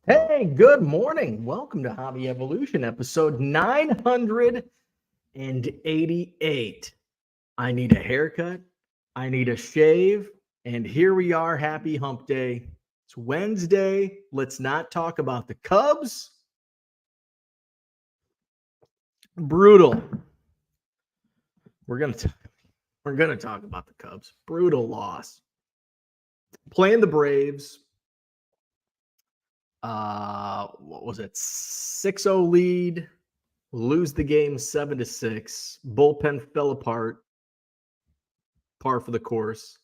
Hey, good morning. Welcome to Hobby Evolution, episode 988. I need a haircut. I need a shave. And here we are. Happy hump day. It's Wednesday. Let's not talk about the Cubs. Brutal. We're gonna talk about the Cubs. Brutal loss. Playing the Braves. What was it? 6-0 lead. Lose the game 7-6. Bullpen fell apart. Par for the course.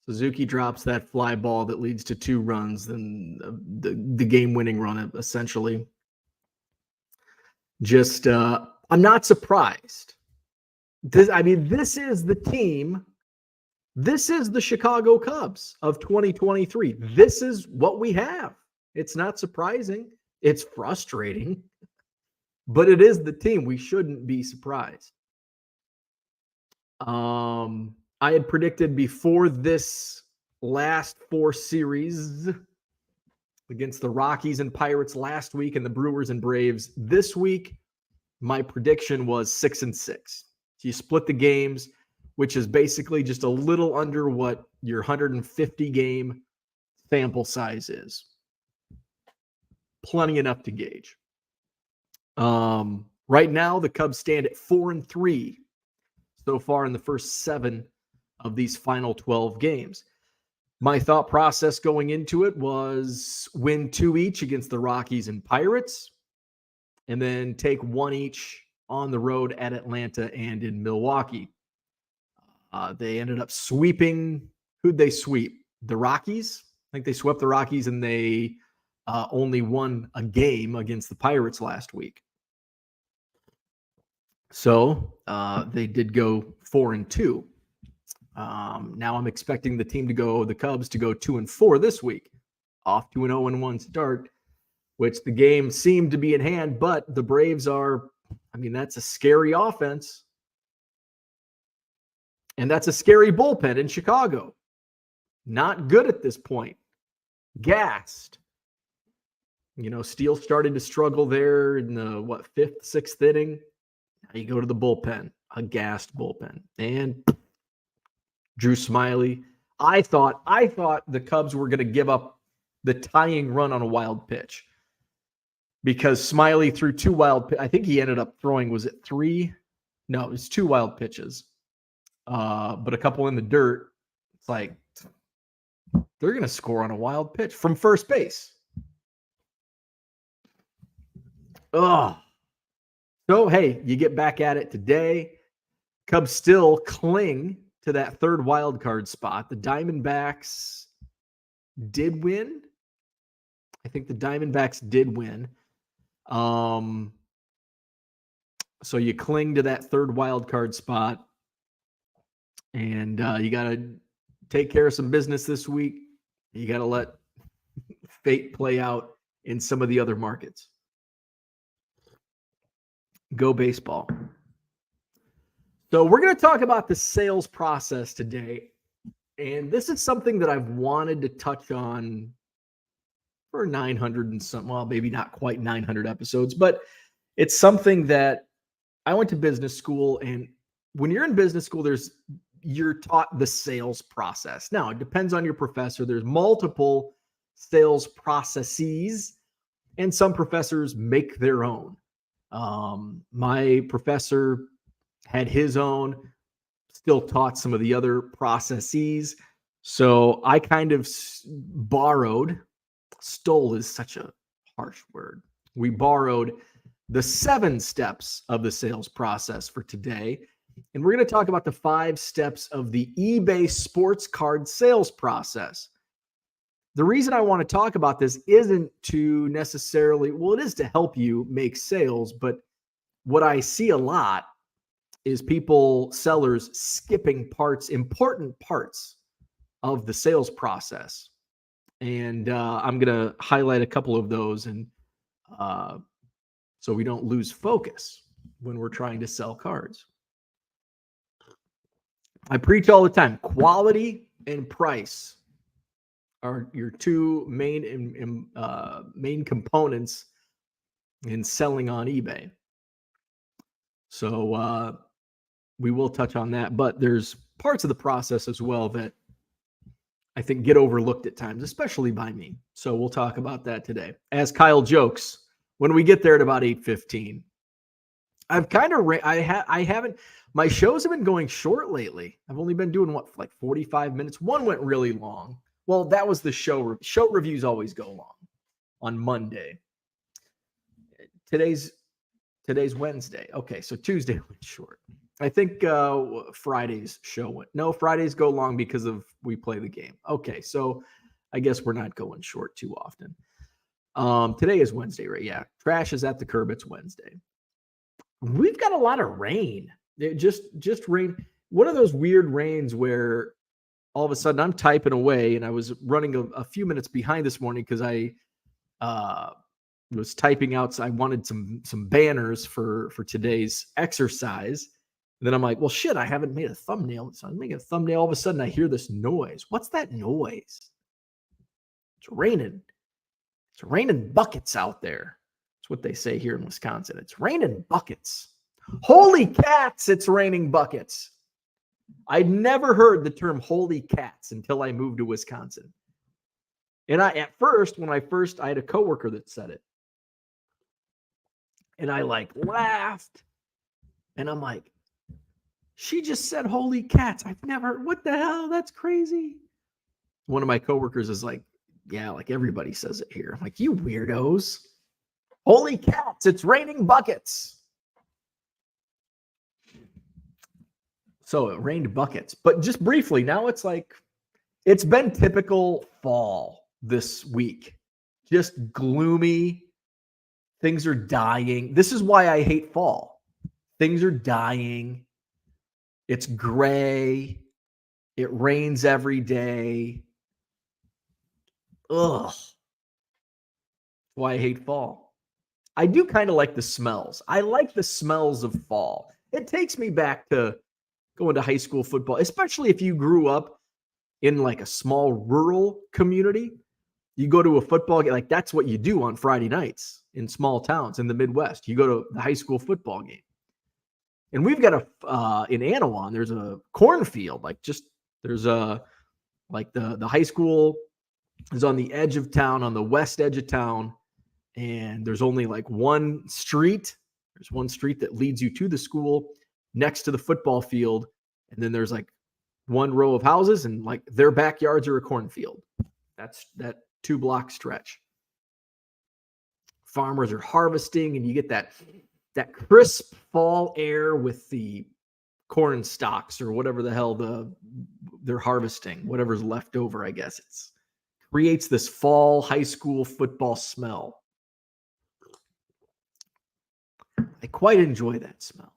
Suzuki drops that fly ball that leads to 2 runs, then the game-winning run, essentially. Just, I'm not surprised. This is the team. This is the Chicago Cubs of 2023. This is what we have. It's not surprising. It's frustrating, but it is the team. We shouldn't be surprised. I had predicted before this last 4 series against the Rockies and Pirates last week and the Brewers and Braves this week, my prediction was 6-6. So you split the games, which is basically just a little under what your 150 game sample size is. Plenty enough to gauge. Right now, the Cubs stand at 4-3 so far in the first 7 of these final 12 games. My thought process going into it was win 2 each against the Rockies and Pirates, and then take 1 each on the road at Atlanta and in Milwaukee. They ended up sweeping. Who'd they sweep? The Rockies? I think they swept the Rockies, and they only won a game against the Pirates last week. So they did go 4-2. Now I'm expecting the Cubs to go 2-4 this week, off to an 0-1 start, which the game seemed to be in hand, but the Braves that's a scary offense. And that's a scary bullpen in Chicago. Not good at this point. Gassed. Steele started to struggle there in the, 5th, 6th inning. Now you go to the bullpen, a gassed bullpen. And Drew Smiley. I thought the Cubs were going to give up the tying run on a wild pitch because Smiley threw 2 wild. I think he ended up throwing, was it 3? No, it was 2 wild pitches, but a couple in the dirt. It's like they're going to score on a wild pitch from first base. Oh, so hey, you get back at it today. Cubs still cling to that 3rd wild card spot. The Diamondbacks did win. I think the Diamondbacks did win. So you cling to that 3rd wild card spot, and you got to take care of some business this week. You got to let fate play out in some of the other markets. Go baseball. So we're going to talk about the sales process today. And this is something that I've wanted to touch on for 900 and some, well, maybe not quite 900 episodes, but it's something that I went to business school. And when you're in business school, you're taught the sales process. Now, it depends on your professor. There's multiple sales processes, and some professors make their own. My professor had his own, still taught some of the other processes. So I kind of stole is such a harsh word. We borrowed the 7 steps of the sales process for today. And we're going to talk about the 5 steps of the eBay sports card sales process. The reason I want to talk about this isn't to necessarily, well, it is to help you make sales, but what I see a lot is sellers skipping important parts of the sales process. And I'm going to highlight a couple of those, and so we don't lose focus when we're trying to sell cards. I preach all the time, quality and price are your two main components in selling on eBay. So we will touch on that, but there's parts of the process as well that I think get overlooked at times, especially by me. So we'll talk about that today. As Kyle jokes, when we get there at about 8:15, I've kind of I haven't my shows have been going short lately. I've only been doing like 45 minutes. One went really long. Well, that was the show. Show reviews always go long on Monday. Today's Wednesday. Okay, so Tuesday went short. I think Friday's show went. No, Fridays go long because of we play the game. Okay, so I guess we're not going short too often. Today is Wednesday, right? Yeah. Trash is at the curb. It's Wednesday. We've got a lot of rain. Just rain. One of those weird rains where all of a sudden I'm typing away, and I was running a few minutes behind this morning because I was typing out. So I wanted some banners for today's exercise. And then I'm like, well, shit, I haven't made a thumbnail. So I'm making a thumbnail. All of a sudden I hear this noise. What's that noise? It's raining. It's raining buckets out there. That's what they say here in Wisconsin. It's raining buckets. Holy cats, it's raining buckets. I'd never heard the term holy cats until I moved to Wisconsin. And I had a coworker that said it. And I laughed. And I'm like, she just said holy cats. What the hell? That's crazy. One of my coworkers is like, yeah, like everybody says it here. I'm like, you weirdos. Holy cats, it's raining buckets. So it rained buckets. But just briefly, now it's been typical fall this week. Just gloomy. Things are dying. This is why I hate fall. Things are dying. It's gray. It rains every day. Ugh. Why I hate fall. I do kind of like the smells. I like the smells of fall. It takes me back to going to high school football, especially if you grew up in like a small rural community. You go to a football game, like that's what you do on Friday nights in small towns in the Midwest. You go to the high school football game. And we've got in Anawan, there's a cornfield, the high school is on the edge of town, on the west edge of town. And there's only one street. There's one street that leads you to the school next to the football field. And then there's one row of houses and their backyards are a cornfield. That's that 2-block stretch. Farmers are harvesting and you get that crisp fall air with the corn stalks or whatever the hell they're harvesting, whatever's left over, I guess. It creates this fall high school football smell. I quite enjoy that smell.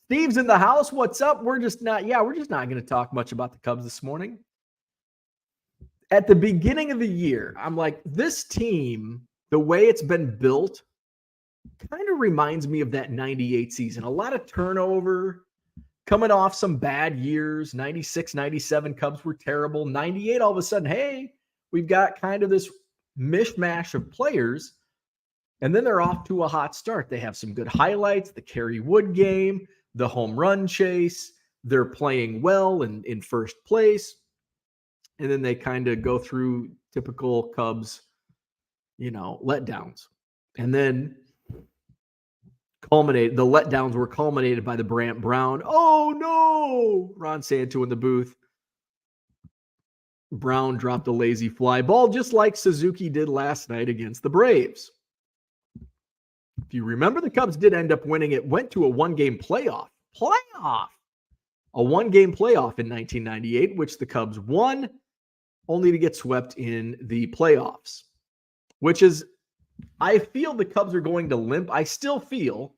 Steve's in the house. What's up? We're just not going to talk much about the Cubs this morning. At the beginning of the year, I'm like, this team, the way it's been built, kind of reminds me of that 98 season. A lot of turnover, coming off some bad years. 96, 97 Cubs were terrible. 98, all of a sudden, hey, we've got kind of this mishmash of players. And then they're off to a hot start. They have some good highlights, the Kerry Wood game, the home run chase. They're playing well in first place. And then they kind of go through typical Cubs, letdowns. And then the letdowns were culminated by the Brant Brown. Oh no! Ron Santo in the booth. Brown dropped a lazy fly ball just like Suzuki did last night against the Braves. If you remember, the Cubs did end up winning. It went to a one-game playoff. A one-game playoff in 1998, which the Cubs won, only to get swept in the playoffs, which is, I feel the Cubs are going to limp. I still feel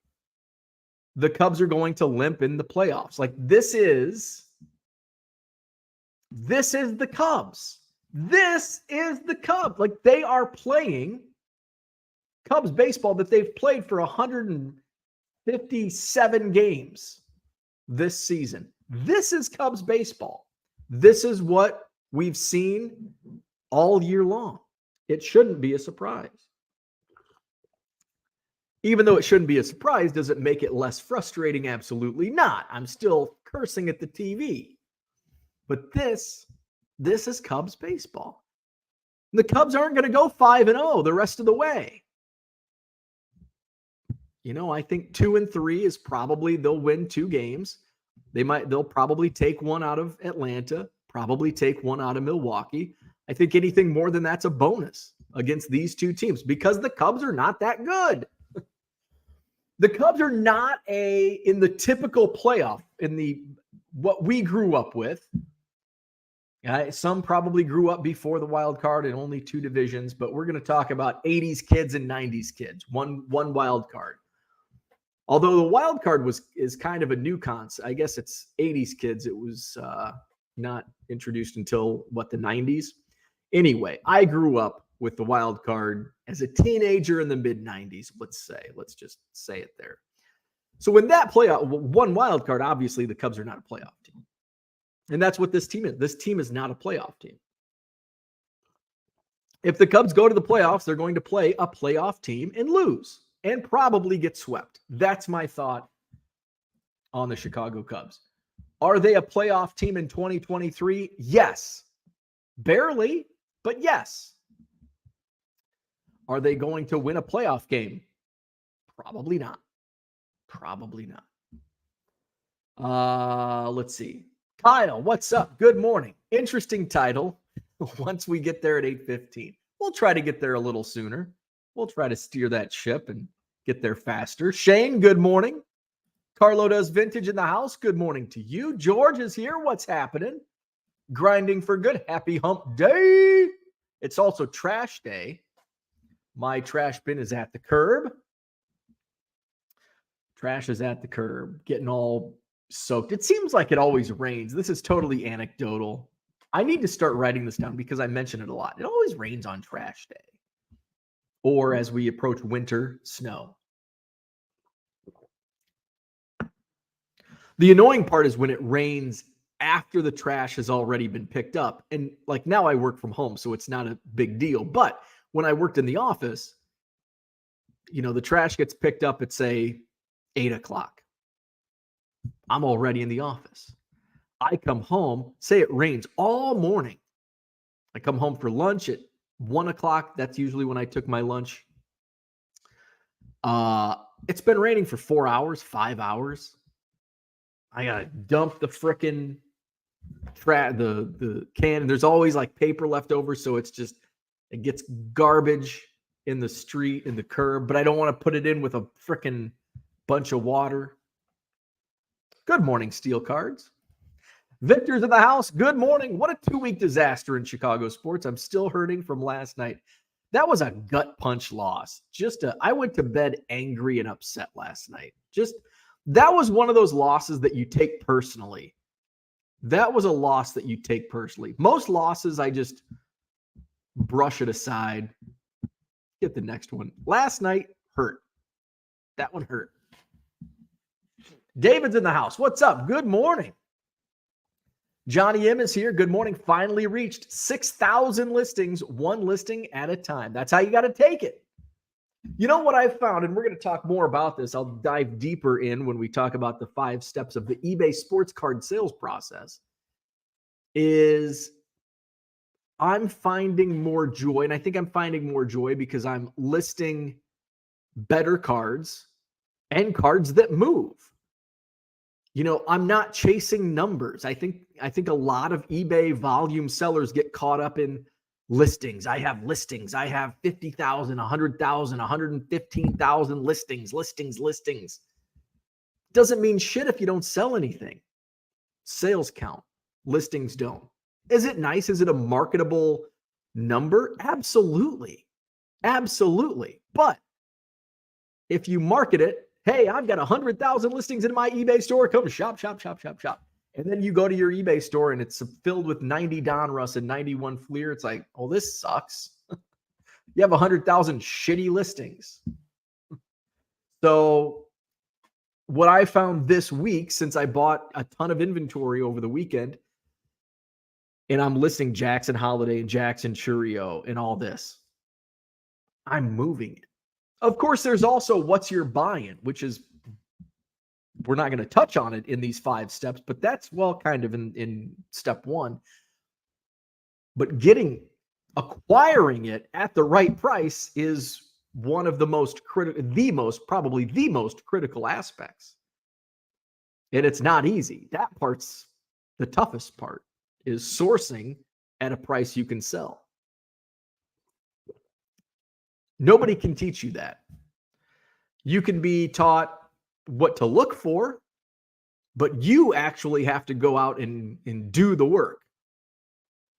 the Cubs are going to limp in the playoffs. This is the Cubs. This is the Cubs. They are playing Cubs baseball that they've played for 157 games this season. This is Cubs baseball. This is what we've seen all year long. It shouldn't be a surprise. Even though it shouldn't be a surprise, does it make it less frustrating? Absolutely not. I'm still cursing at the TV. But this is Cubs baseball. The Cubs aren't going to go 5-0 the rest of the way. I think 2-3 is probably, they'll win 2 games. They'll probably take one out of Atlanta, probably take one out of Milwaukee. I think anything more than that's a bonus against these 2 teams because the Cubs are not that good. The Cubs are not in the typical playoff, what we grew up with. Some probably grew up before the wild card in only 2 divisions, but we're going to talk about 80s kids and 90s kids, one wild card. Although the wild card is kind of a new concept. I guess it's 80s kids. It was not introduced until the 90s. Anyway, I grew up with the wild card as a teenager in the mid 90s. Let's just say it there. So in that playoff, one wild card, obviously the Cubs are not a playoff team. And that's what this team is. This team is not a playoff team. If the Cubs go to the playoffs, they're going to play a playoff team and lose and probably get swept. That's my thought on the Chicago Cubs. Are they a playoff team in 2023? Yes. Barely, but yes. Are they going to win a playoff game? Probably not. Probably not. Let's see. Kyle, what's up? Good morning. Interesting title. Once we get there at 8:15. We'll try to get there a little sooner. We'll try to steer that ship and get there faster. Shane, good morning. Carlo does vintage in the house. Good morning to you. George is here. What's happening? Grinding for good. Happy hump day. It's also trash day. My trash bin is at the curb. Trash is at the curb, getting all soaked. It seems like it always rains. This is totally anecdotal. I need to start writing this down because I mention it a lot. It always rains on trash day. Or as we approach winter, snow. The annoying part is when it rains after the trash has already been picked up. And like now I work from home, so it's not a big deal. But when I worked in the office, the trash gets picked up at, say, 8 o'clock. I'm already in the office. I come home, say it rains all morning. I come home for lunch at 1 o'clock. That's usually when I took my lunch. It's been raining for 4 hours, 5 hours. I gotta dump the frickin' the can. There's always like paper left over, so it gets garbage in the street, in the curb, but I don't want to put it in with a frickin' bunch of water. Good morning, Steel Cards. Victor's in the house. Good morning. What a 2-week disaster in Chicago sports. I'm still hurting from last night. That was a gut punch loss. I went to bed angry and upset last night. That was one of those losses that you take personally. That was a loss that you take personally. Most losses, I just brush it aside. Get the next one. Last night hurt. That one hurt. David's in the house. What's up? Good morning. Johnny M is here. Good morning. Finally reached 6,000 listings, one listing at a time. That's how you got to take it. You know what I've found, and we're going to talk more about this. I'll dive deeper in when we talk about the 5 steps of the eBay sports card sales process, is I'm finding more joy. And I think I'm finding more joy because I'm listing better cards and cards that move. I'm not chasing numbers. I think a lot of eBay volume sellers get caught up in listings. I have listings. I have 50,000, 100,000, 115,000 listings. Doesn't mean shit if you don't sell anything. Sales count. Listings don't. Is it nice? Is it a marketable number? Absolutely. Absolutely. But if you market it, hey, I've got 100,000 listings in my eBay store. Come shop. And then you go to your eBay store and it's filled with 90 Donruss and 91 Fleer. It's like, oh, this sucks. You have 100,000 shitty listings. So what I found this week, since I bought a ton of inventory over the weekend, and I'm listing Jackson Holiday and Jackson Churio and all this, I'm moving it. Of course, there's also what's your buy-in, which is, we're not going to touch on it in these 5 steps, but that's kind of in step 1. But acquiring it at the right price is one of the most critical, probably the most critical aspects. And it's not easy. That part's the toughest part, is sourcing at a price you can sell. Nobody can teach you that. You can be taught what to look for, but you actually have to go out and do the work.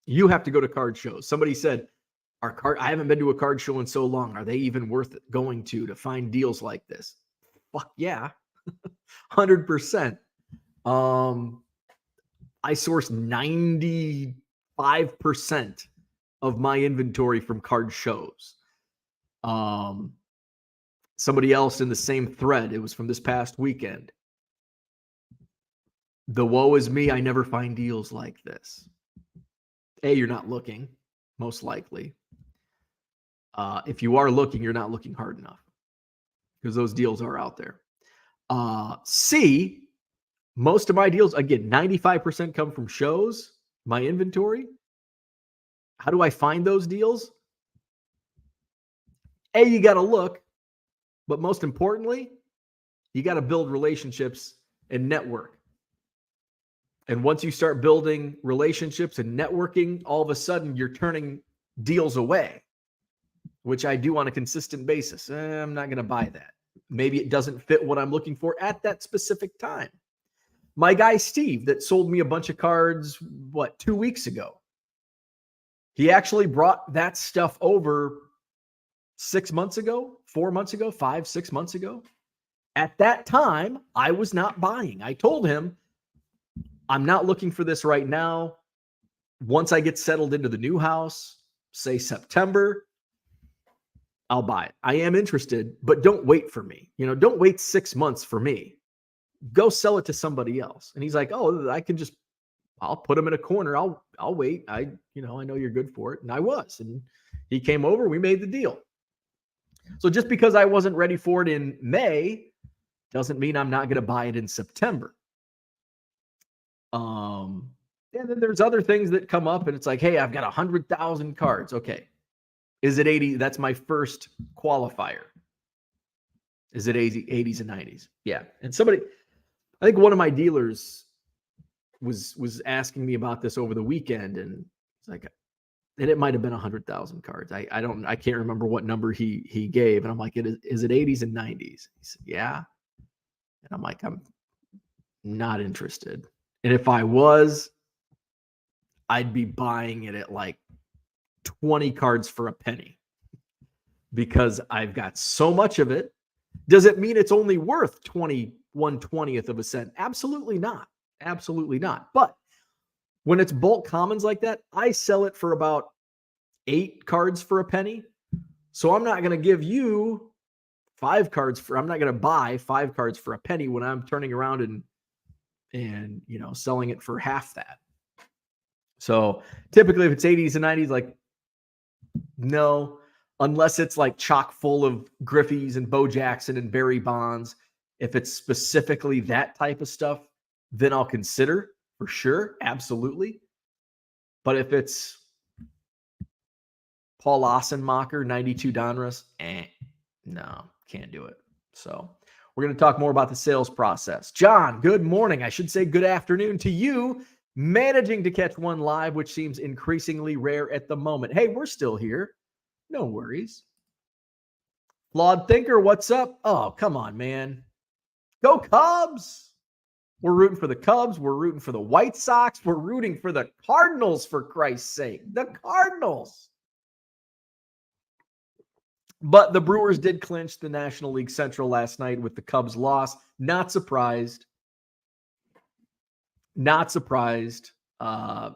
You have to go to card shows. Somebody said, I haven't been to a card show in so long. Are they even worth it going to find deals like this? Fuck yeah. 100%. I source 95% of my inventory from card shows. Somebody else in the same thread, it was from this past weekend. The woe is me, I never find deals like this. You're not looking, most likely. If you are looking, you're not looking hard enough, because those deals are out there. C, most of my deals, again, 95% come from shows, my inventory. How do I find those deals? You got to look, but most importantly, you got to build relationships and network. And once you start building relationships and networking, all of a sudden you're turning deals away, which I do on a consistent basis. I'm not going to buy that. Maybe it doesn't fit what I'm looking for at that specific time. My guy Steve that sold me a bunch of cards, 2 weeks ago? He actually brought that stuff over 6 months ago, 4 months ago, 5, 6 months ago. At that time, I was not buying. I told him, I'm not looking for this right now. Once I get settled into the new house, say September, I'll buy it. I am interested, but don't wait for me. Don't wait 6 months for me. Go sell it to somebody else. And he's like, I'll put him in a corner. I'll wait. I know you're good for it. And I was. And he came over, we made the deal. So just because I wasn't ready for it in May doesn't mean I'm not going to buy it in September. And then there's other things that come up and it's like, hey, I've got 100,000 cards. Okay. Is it 80? That's my first qualifier. Is it 80s and 90s? Yeah. And I think one of my dealers was asking me about this over the weekend, and it's like, and it might have been 100,000 cards. I can't remember what number he gave. And I'm like, is it 80s and 90s? He said, yeah. And I'm like, I'm not interested. And if I was, I'd be buying it at like 20 cards for a penny, because I've got so much of it. Does it mean it's only worth 1/20th of a cent? Absolutely not. Absolutely not. But when it's bulk commons like that, I sell it for about 8 cards for a penny. So I'm not going to give you 5 cards I'm not going to buy 5 cards for a penny when I'm turning around and selling it for half that. So typically if it's 80s and 90s, like, no, unless it's like chock full of Griffeys and Bo Jackson and Barry Bonds. If it's specifically that type of stuff, then I'll consider for sure. Absolutely. But if it's Paul Ossenmacher, 92 Donruss, no, can't do it. So we're going to talk more about the sales process. John, good morning. I should say good afternoon to you. Managing to catch one live, which seems increasingly rare at the moment. Hey, we're still here. No worries. Flawed Thinker, what's up? Oh, come on, man. Go Cubs. We're rooting for the Cubs. We're rooting for the White Sox. We're rooting for the Cardinals, for Christ's sake. The Cardinals. But the Brewers did clinch the National League Central last night with the Cubs' loss. Not surprised. Not surprised. That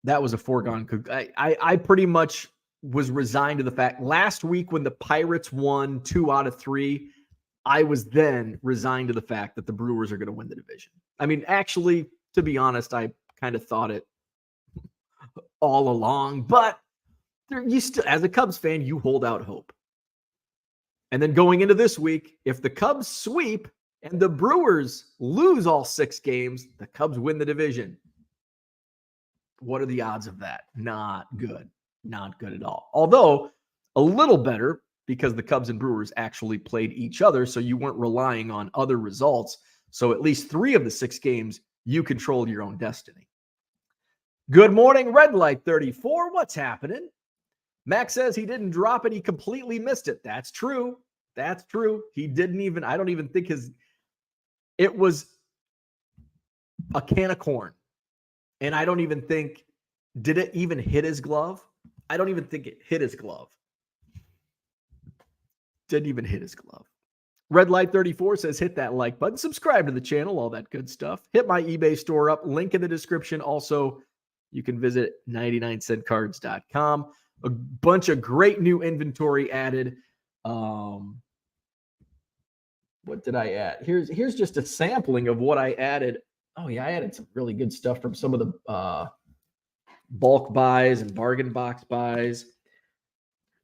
was a foregone. I pretty much was resigned to the fact last week when the Pirates won 2 out of 3, I was then resigned to the fact that the Brewers are going to win the division. I mean, actually, to be honest, I kind of thought it all along, but you still, as a Cubs fan, you hold out hope. And then going into this week, if the Cubs sweep and the Brewers lose all 6 games, the Cubs win the division. What are the odds of that? Not good. Not good at all. Although a little better because the Cubs and Brewers actually played each other, so you weren't relying on other results. So at least 3 of the 6 games, you controlled your own destiny. Good morning, Red Light 34. What's happening? Max says he didn't drop it. He completely missed it. That's true. That's true. He didn't even, I don't even think it was a can of corn. And I don't even think, did it even hit his glove? I don't even think it hit his glove. Didn't even hit his glove. Red Light 34 says hit that like button, subscribe to the channel, all that good stuff. Hit my eBay store up, link in the description. Also, you can visit 99centcards.com. A bunch of great new inventory added. What did I add? Here's just a sampling of what I added. Oh yeah, I added some really good stuff from some of the bulk buys and bargain box buys.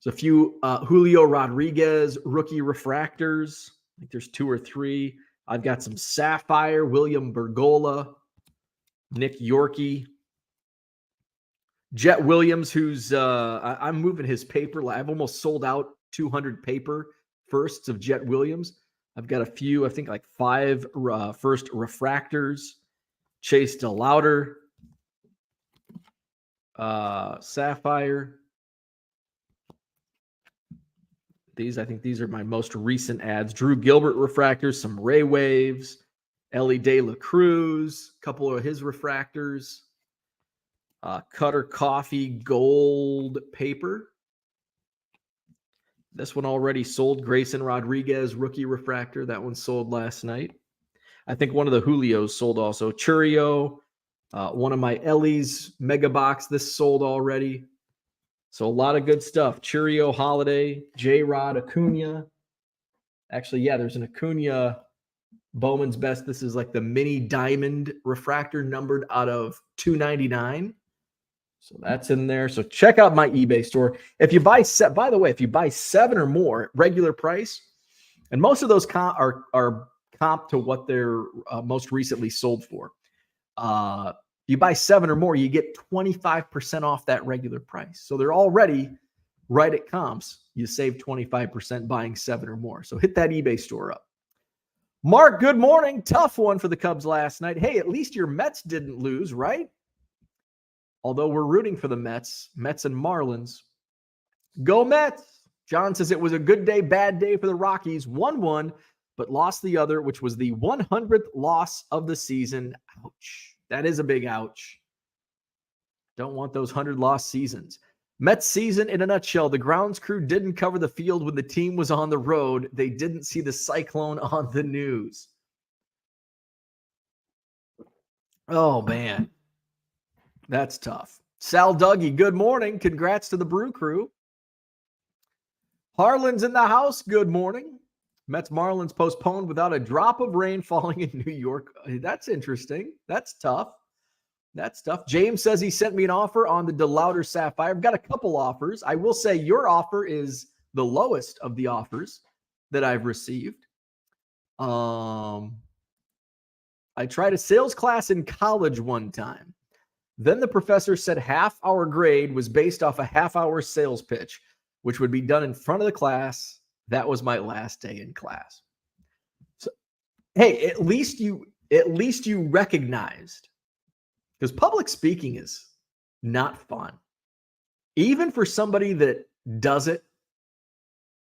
There's a few Julio Rodriguez rookie refractors. I think there's 2 or 3. I've got some Sapphire, William Bergola, Nick Yorkie. Jet Williams, who's I'm moving his paper. I've almost sold out 200 paper firsts of Jet Williams. I've got a few, I think like 5 first refractors. Chase DeLauder, Sapphire. I think these are my most recent ads. Drew Gilbert refractors, some Ray Waves, Ellie De La Cruz, a couple of his refractors. Cutter Coffee gold paper. This one already sold. Grayson Rodriguez rookie refractor. That one sold last night. I think one of the Julios sold also. Churio, one of my Ellie's mega box. This sold already. So a lot of good stuff. Churio Holiday, J-Rod Acuna. Actually, yeah, there's an Acuna Bowman's Best. This is like the mini diamond refractor numbered out of 299. So that's in there. So check out my eBay store. If you buy by the way, if you buy 7 or more regular price, and most of those are comp to what they're most recently sold for. You buy 7 or more, you get 25% off that regular price. So they're already right at comps. You save 25% buying 7 or more. So hit that eBay store up. Mark, good morning. Tough one for the Cubs last night. Hey, at least your Mets didn't lose, right? Although we're rooting for the Mets and Marlins. Go Mets. John says it was a good day, bad day for the Rockies. 1-1, but lost the other, which was the 100th loss of the season. Ouch. That is a big ouch. Don't want those 100-loss seasons. Mets season in a nutshell. The grounds crew didn't cover the field when the team was on the road. They didn't see the cyclone on the news. Oh, man. That's tough. Sal Dougie, good morning. Congrats to the Brew Crew. Harlan's in the house. Good morning. Mets Marlins postponed without a drop of rain falling in New York. That's interesting. That's tough. That's tough. James says he sent me an offer on the DeLauder Sapphire. I've got a couple offers. I will say your offer is the lowest of the offers that I've received. I tried a sales class in college one time. Then the professor said half our grade was based off a half-hour sales pitch, which would be done in front of the class. That was my last day in class. So, hey, at least you recognized, because public speaking is not fun. Even for somebody that does it,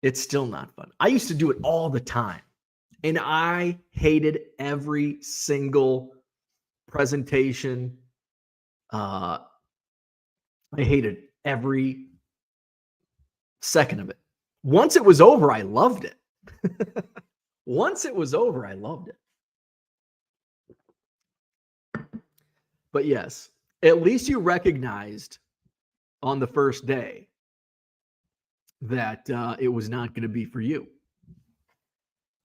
it's still not fun. I used to do it all the time, and I hated every single presentation. I hated every second of it. Once it was over, I loved it. Once it was over, I loved it. But yes, at least you recognized on the first day that it was not going to be for you.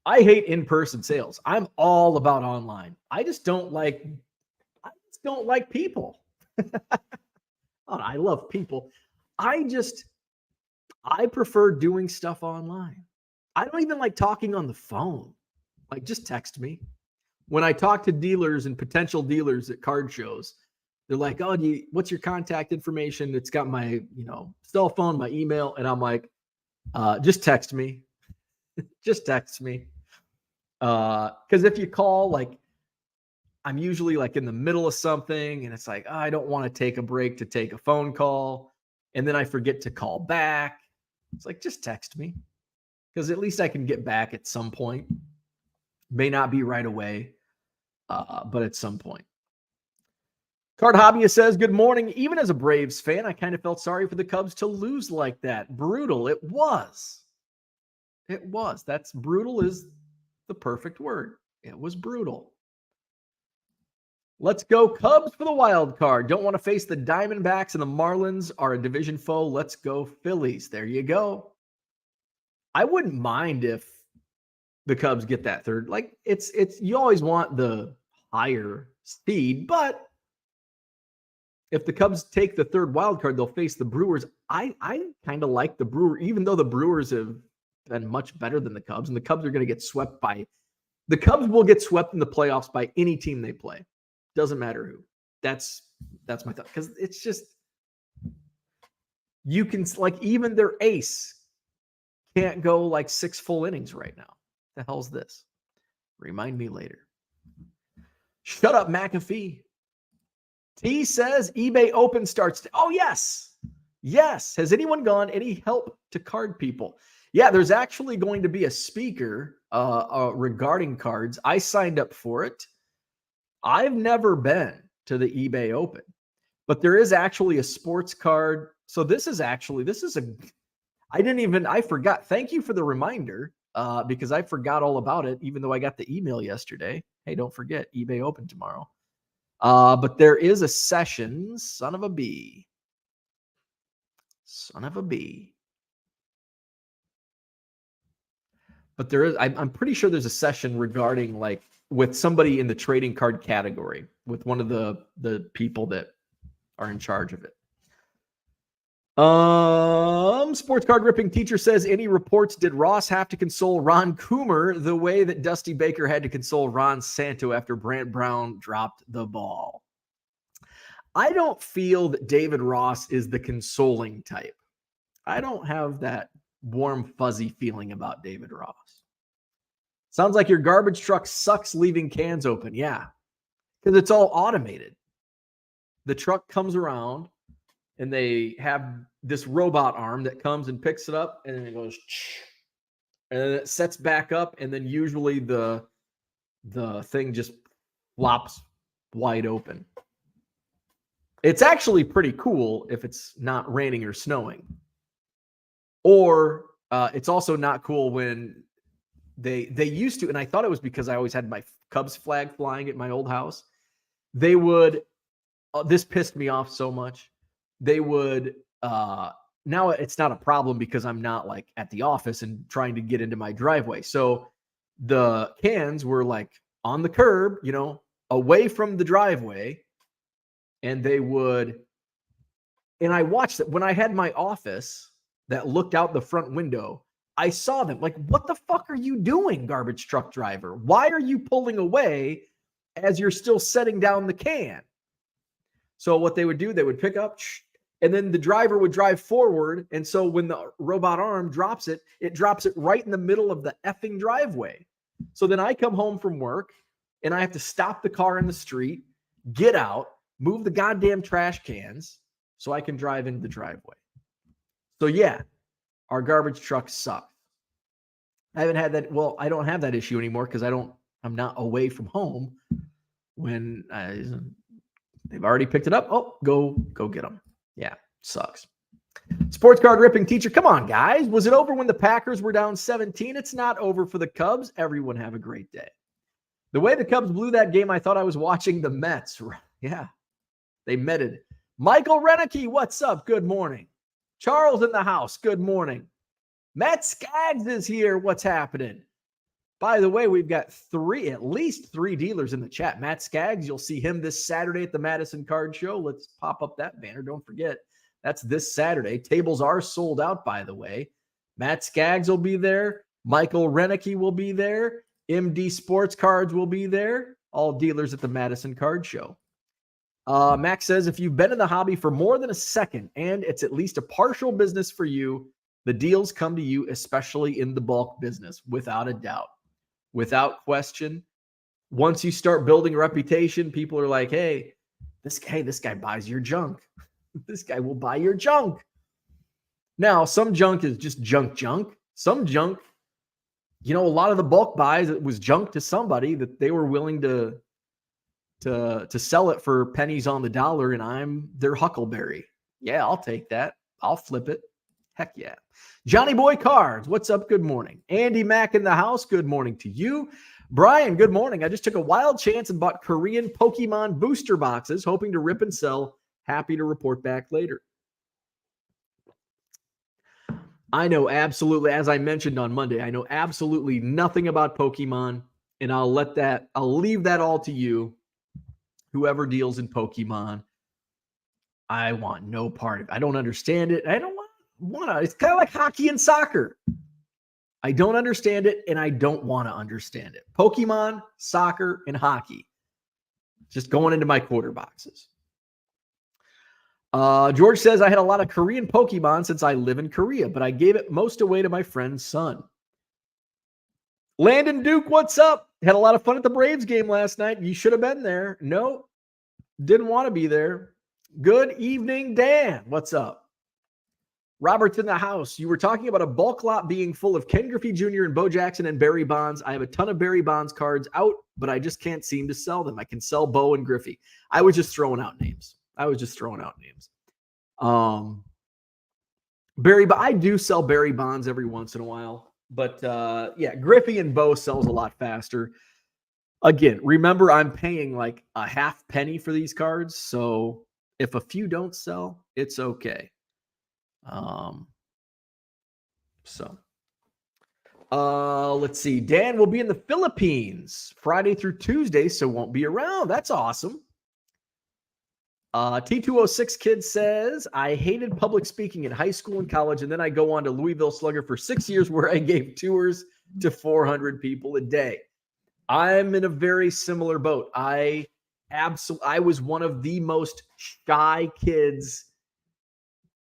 I hate in-person sales. I'm all about online. I just don't like people. I love people. I prefer doing stuff online. I don't even like talking on the phone. Like, just text me. When I talk to dealers and potential dealers at card shows, they're like, "Oh, what's your contact information?" It's got my, cell phone, my email, and I'm like, just text me. Just text me. Because if you call, like, I'm usually like in the middle of something, and it's like, oh, I don't want to take a break to take a phone call, and then I forget to call back. It's like, just text me, because at least I can get back at some point. May not be right away, but at some point. Card Hobbyist says, good morning. Even as a Braves fan, I kind of felt sorry for the Cubs to lose like that. Brutal. It was. It was. That's brutal is the perfect word. It was brutal. Let's go Cubs for the wild card. Don't want to face the Diamondbacks, and the Marlins are a division foe. Let's go Phillies. There you go. I wouldn't mind if the Cubs get that third. Like, it's you always want the higher speed, but if the Cubs take the third wild card, they'll face the Brewers. I kind of like the Brewers, even though the Brewers have been much better than the Cubs, and the Cubs are going to get swept by the Cubs will get swept in the playoffs by any team they play. Doesn't matter who. That's my thought. Because it's just, you can, like, even their ace can't go like 6 full innings right now. The hell's this? Remind me later. Shut up, McAfee. T says eBay Open starts. Oh, yes. Yes. Has anyone gone any help to card people? Yeah, there's actually going to be a speaker regarding cards. I signed up for it. I've never been to the eBay Open, but there is actually a sports card. So I forgot. Thank you for the reminder, because I forgot all about it, even though I got the email yesterday. Hey, don't forget, eBay Open tomorrow. But there is a session, son of a bee. But there is, I'm pretty sure there's a session regarding, like, with somebody in the trading card category, with one of the people that are in charge of it. Sports card ripping teacher says, any reports, did Ross have to console Ron Coomer the way that Dusty Baker had to console Ron Santo after Brant Brown dropped the ball? I don't feel that David Ross is the consoling type. I don't have that warm, fuzzy feeling about David Ross. Sounds like your garbage truck sucks leaving cans open. Yeah, because it's all automated. The truck comes around, and they have this robot arm that comes and picks it up, and then it goes, and then it sets back up, and then usually the thing just flops wide open. It's actually pretty cool if it's not raining or snowing. Or it's also not cool when they used to, and I thought it was because I always had my Cubs flag flying at my old house. They would, this pissed me off so much. They would, now it's not a problem because I'm not like at the office and trying to get into my driveway. So the cans were like on the curb, away from the driveway. And they would, and I watched it when I had my office that looked out the front window. I saw them like, what the fuck are you doing, garbage truck driver? Why are you pulling away as you're still setting down the can? So what they would do, they would pick up, and then the driver would drive forward. And so when the robot arm drops it drops it right in the middle of the effing driveway. So then I come home from work and I have to stop the car in the street, get out, move the goddamn trash cans so I can drive into the driveway. So yeah, our garbage trucks suck. I haven't had that. Well, I don't have that issue anymore because I'm not away from home when they've already picked it up. Oh, go get them. Yeah, sucks. Sports card ripping teacher. Come on, guys. Was it over when the Packers were down 17? It's not over for the Cubs. Everyone have a great day. The way the Cubs blew that game, I thought I was watching the Mets. Yeah, they metted. Michael Renicky, what's up? Good morning. Charles in the house. Good morning. Matt Skaggs is here. What's happening? By the way, we've got at least three dealers in the chat. Matt Skaggs, you'll see him this Saturday at the Madison Card Show. Let's pop up that banner. Don't forget, that's this Saturday. Tables are sold out, by the way. Matt Skaggs will be there. Michael Renicky will be there. MD Sports Cards will be there. All dealers at the Madison Card Show. Max says, if you've been in the hobby for more than a second and it's at least a partial business for you, the deals come to you, especially in the bulk business, without a doubt. Without question. Once you start building a reputation, people are like, hey, this guy buys your junk. This guy will buy your junk. Now, some junk is just junk. Some junk, a lot of the bulk buys, it was junk to somebody that they were willing to sell it for pennies on the dollar, and I'm their huckleberry. Yeah, I'll take that. I'll flip it. Heck yeah. Johnny Boy Cards, what's up? Good morning. Andy Mack in the house, good morning to you. Brian, good morning. I just took a wild chance and bought Korean Pokemon booster boxes, hoping to rip and sell. Happy to report back later. I know absolutely, as I mentioned on Monday, I know absolutely nothing about Pokemon, and I'll leave that all to you. Whoever deals in Pokemon, I want no part of it. I don't understand it. I don't want to. It's kind of like hockey and soccer. I don't understand it, and I don't want to understand it. Pokemon, soccer, and hockey. Just going into my quarter boxes. George says, I had a lot of Korean Pokemon since I live in Korea, but I gave it most away to my friend's son. Landon Duke, what's up? Had a lot of fun at the Braves game last night. You should have been there. No, didn't want to be there. Good evening, Dan. What's up? Robert's in the house. You were talking about a bulk lot being full of Ken Griffey Jr. and Bo Jackson and Barry Bonds. I have a ton of Barry Bonds cards out, but I just can't seem to sell them. I can sell Bo and Griffey. I was just throwing out names. But I do sell Barry Bonds every once in a while. But yeah, Griffey and Bo sells a lot faster. Again, remember, I'm paying like a half penny for these cards. So if a few don't sell, it's okay. Let's see. Dan will be in the Philippines Friday through Tuesday, so won't be around. That's awesome. T206 Kid says, I hated public speaking in high school and college, and then I go on to Louisville Slugger for 6 years where I gave tours to 400 people a day. I'm in a very similar boat. I was one of the most shy kids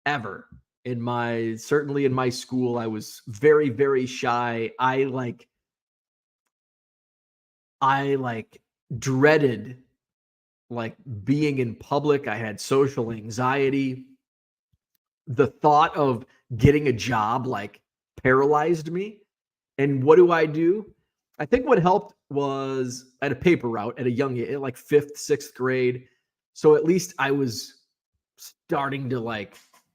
ever. Certainly in my school, I was very, very shy. I dreaded being in public. I had social anxiety. The thought of getting a job paralyzed me. And what do? I think what helped was I had a paper route at a young age, like 5th, 6th grade. So at least I was starting to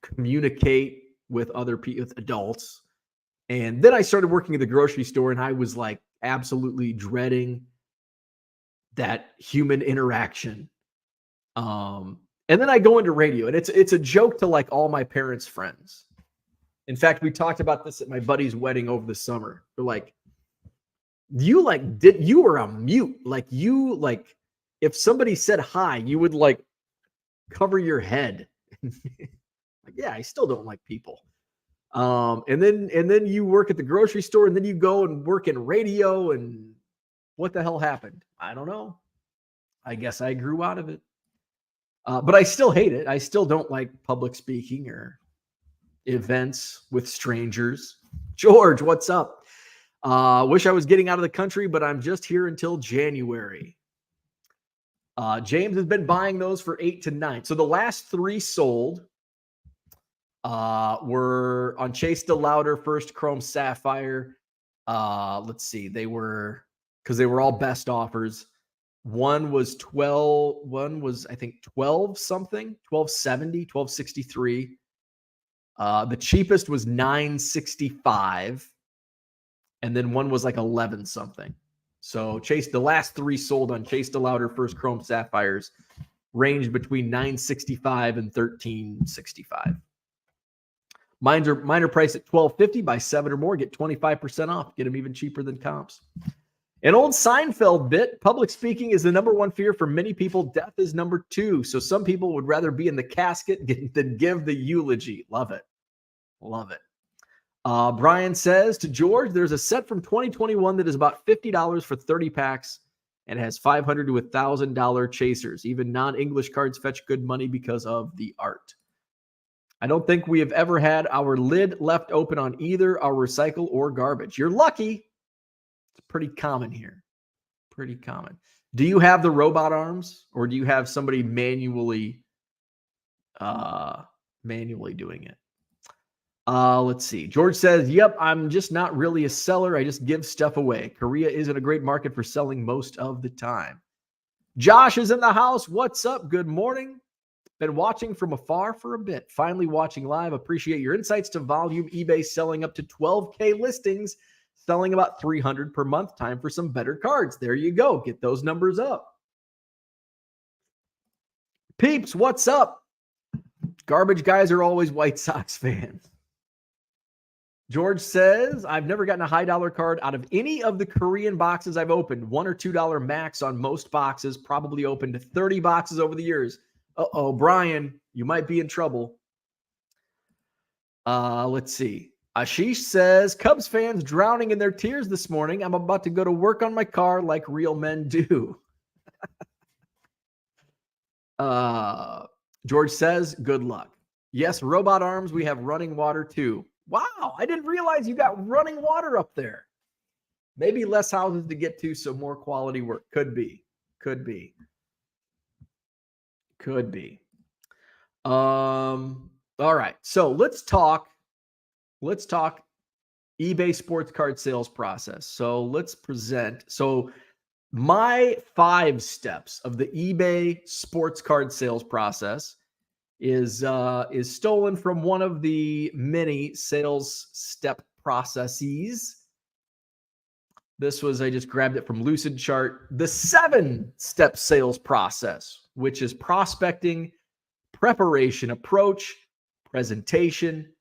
communicate with other people, with adults. And then I started working at the grocery store, and I was absolutely dreading that human interaction. And then I go into radio, and it's a joke to all my parents' friends. In fact, we talked about this at my buddy's wedding over the summer. They're like, you were a mute. If somebody said hi, you would cover your head. Yeah, I still don't like people. And then you work at the grocery store, and then you go and work in radio, and what the hell happened? I don't know. I guess I grew out of it. But I still hate it. I still don't like public speaking or events with strangers. George, what's up? Wish I was getting out of the country, but I'm just here until January. James has been buying those for 8 to 9. So the last 3 sold were on Chase DeLauder, First Chrome Sapphire. Let's see. They were all best offers. One was I think 12 something, 1270, 1263. The cheapest was 965. And then one was 11 something. So the last 3 sold on Chase DeLauder First Chrome Sapphires ranged between 965 and 1365. Mine are priced at $12.50. Buy 7 or more, get 25% off. Get them even cheaper than comps. An old Seinfeld bit, public speaking is the number one fear for many people. Death is number 2. So some people would rather be in the casket than give the eulogy. Love it. Love it. Brian says to George, there's a set from 2021 that is about $50 for 30 packs and has $500 to $1,000 chasers. Even non-English cards fetch good money because of the art. I don't think we have ever had our lid left open on either our recycle or garbage. You're lucky. It's pretty common here. Pretty common. Do you have the robot arms, or do you have somebody manually doing it? Let's see. George says, yep, I'm just not really a seller. I just give stuff away. Korea isn't a great market for selling most of the time. Josh is in the house. What's up? Good morning. Been watching from afar for a bit. Finally watching live. Appreciate your insights to volume. eBay selling up to 12K listings, selling about 300 per month. Time for some better cards. There you go. Get those numbers up. Peeps, what's up? Garbage guys are always White Sox fans. George says, I've never gotten a high dollar card out of any of the Korean boxes I've opened. $1 or $2 max on most boxes. Probably opened 30 boxes over the years. Uh-oh, Brian, you might be in trouble. Let's see. Ashish says, Cubs fans drowning in their tears this morning. I'm about to go to work on my car like real men do. George says, good luck. Yes, robot arms. We have running water too. Wow, I didn't realize you got running water up there. Maybe less houses to get to, so more quality work. Could be. Could be. Could be. All right. So let's talk eBay sports card sales process. So let's present. So my 5 steps of the eBay sports card sales process is stolen from one of the many sales step processes. This was, I just grabbed it from Lucid Chart. The 7-step sales process, which is prospecting, preparation, approach, presentation,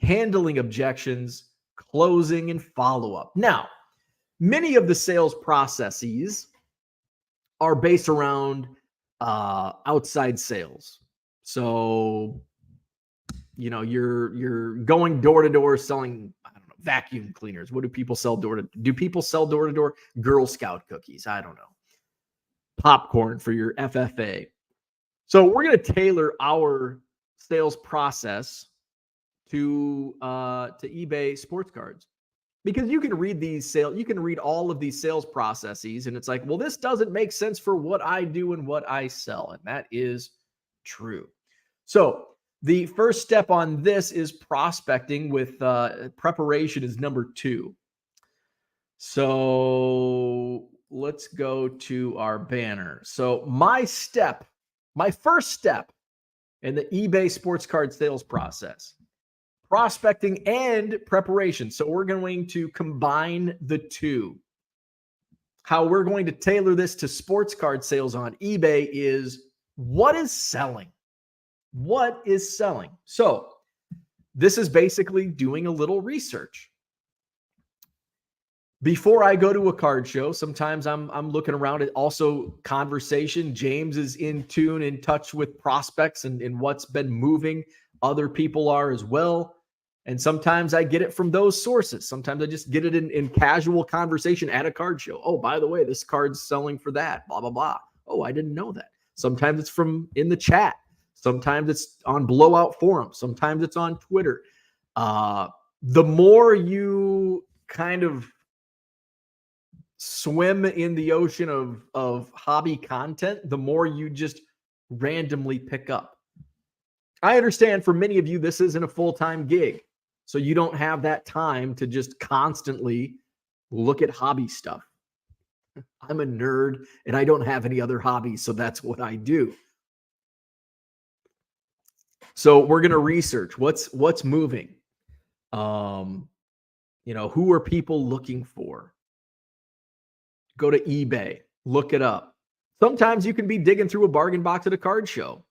handling objections, closing, and follow-up. Now, many of the sales processes are based around outside sales. So, you know, you're going door to door selling, I don't know, vacuum cleaners. What do people sell door to door? Do people sell door to door? Girl Scout cookies. I don't know. Popcorn for your FFA. So we're going to tailor our sales process to eBay sports cards, because you can read all of these sales processes, and it's like, well, this doesn't make sense for what I do and what I sell, and that is true. So the first step on this is prospecting, with preparation is number 2. So let's go to our banner. So my first step in the eBay sports card sales process, prospecting and preparation. So we're going to combine the 2. How we're going to tailor this to sports card sales on eBay is what is selling. What is selling? So this is basically doing a little research. Before I go to a card show, sometimes I'm looking around at also conversation. James is in touch with prospects and what's been moving. Other people are as well. And sometimes I get it from those sources. Sometimes I just get it in casual conversation at a card show. Oh, by the way, this card's selling for that, blah, blah, blah. Oh, I didn't know that. Sometimes it's from in the chat. Sometimes it's on blowout forums. Sometimes it's on Twitter. The more you kind of swim in the ocean of hobby content, the more you just randomly pick up. I understand for many of you, this isn't a full-time gig. So you don't have that time to just constantly look at hobby stuff. I'm a nerd and I don't have any other hobbies, so that's what I do. So we're going to research what's moving. Who are people looking for? Go to eBay, look it up. Sometimes you can be digging through a bargain box at a card show,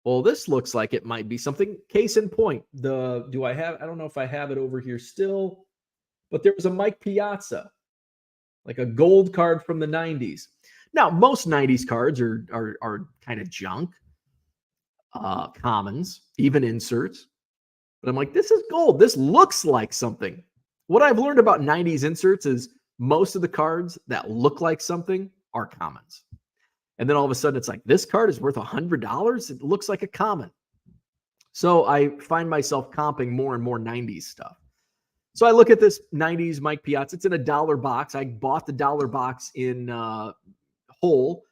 Well, this looks like it might be something. Case in point, I don't know if I have it over here still, but there was a Mike Piazza, like a gold card from the 90s. Now, most 90s cards are kind of junk, commons, even inserts. But I'm like, this is gold. This looks like something. What I've learned about 90s inserts is most of the cards that look like something are commons. And then all of a sudden it's like, this card is worth $100. It looks like a common. So I find myself comping more and more 90s stuff. So I look at this 90s Mike Piazza. It's in a dollar box. I bought the dollar box in whole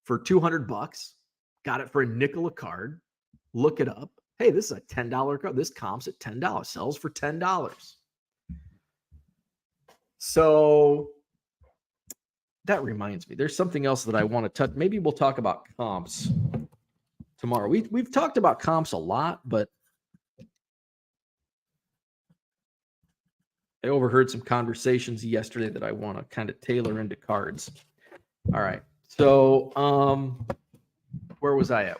for $200. Got it for a nickel a card. Look it up. Hey, this is a $10 card. This comps at $10. Sells for $10. So that reminds me, there's something else that I want to touch. Maybe we'll talk about comps tomorrow. We've talked about comps a lot, but I overheard some conversations yesterday that I want to kind of tailor into cards. All right. So where was I at?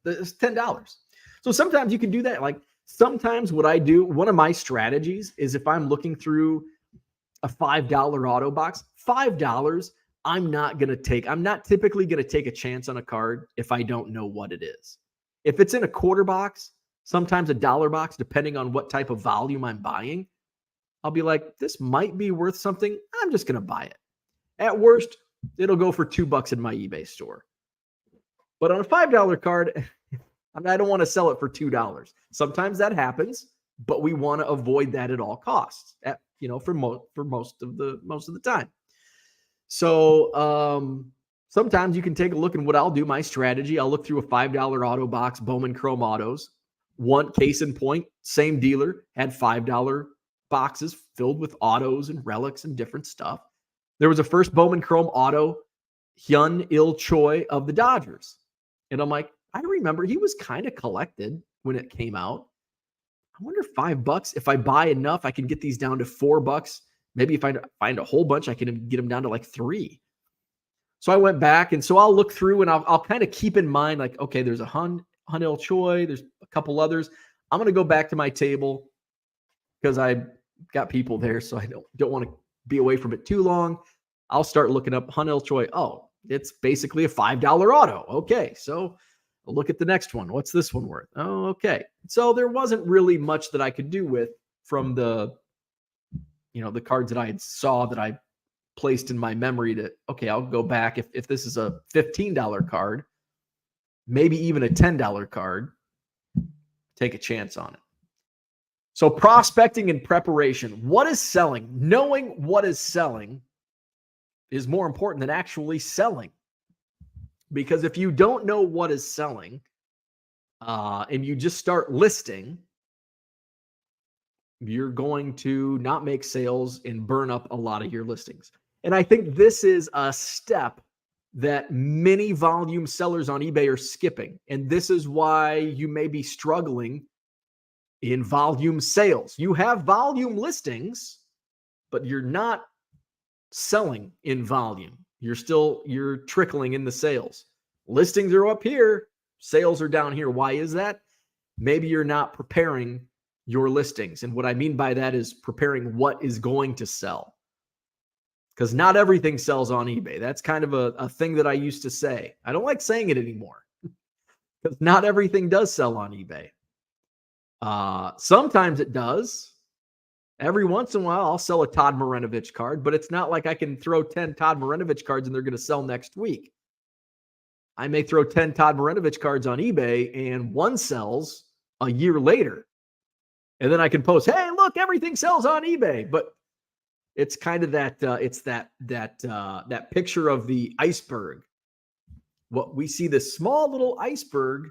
It's $10. So sometimes you can do that. Like sometimes what I do, one of my strategies is if I'm looking through a $5 auto box, $5, I'm not typically going to take a chance on a card if I don't know what it is. If it's in a quarter box, sometimes a dollar box, depending on what type of volume I'm buying, I'll be like, this might be worth something. I'm just going to buy it. At worst, it'll go for $2 in my eBay store. But on a $5 card, I don't want to sell it for $2. Sometimes that happens, but we want to avoid that at all costs. For most of the time. So sometimes you can take a look, and what I'll do, my strategy, I'll look through a $5 auto box, Bowman Chrome Autos. One case in point, same dealer had $5 boxes filled with autos and relics and different stuff. There was a first Bowman Chrome Auto, Hyun Il Choi of the Dodgers. And I'm like, I remember he was kind of collected when it came out. I wonder if $5, if I buy enough, I can get these down to $4. Maybe if I find a whole bunch, I can get them down to like $3. So I went back, and so I'll look through, and I'll kind of keep in mind, like, okay, there's a Hyun Il Choi, there's a couple others. I'm going to go back to my table because I got people there, so I don't want to be away from it too long. I'll start looking up Hyun Il Choi. Oh, it's basically a $5 auto. Okay, so I'll look at the next one. What's this one worth? Oh, okay. So there wasn't really much that I could do with from the cards that I saw that I placed in my memory to, okay, I'll go back. If this is a $15 card, maybe even a $10 card, take a chance on it. So prospecting and preparation. What is selling? Knowing what is selling is more important than actually selling. Because if you don't know what is selling and you just start listing, you're going to not make sales and burn up a lot of your listings. And I think this is a step that many volume sellers on eBay are skipping. And this is why you may be struggling in volume sales. You have volume listings, but you're not selling in volume. You're trickling in the sales. Listings are up here, sales are down here. Why is that? Maybe you're not preparing your listings. And what I mean by that is preparing what is going to sell. Because not everything sells on eBay. That's kind of a thing that I used to say. I don't like saying it anymore because not everything does sell on eBay. Sometimes it does. Every once in a while, I'll sell a Todd Marinovich card, but it's not like I can throw 10 Todd Marinovich cards and they're going to sell next week. I may throw 10 Todd Marinovich cards on eBay and one sells a year later. And then I can post, hey, look, everything sells on eBay. But it's kind of that picture of the iceberg. What we see, this small little iceberg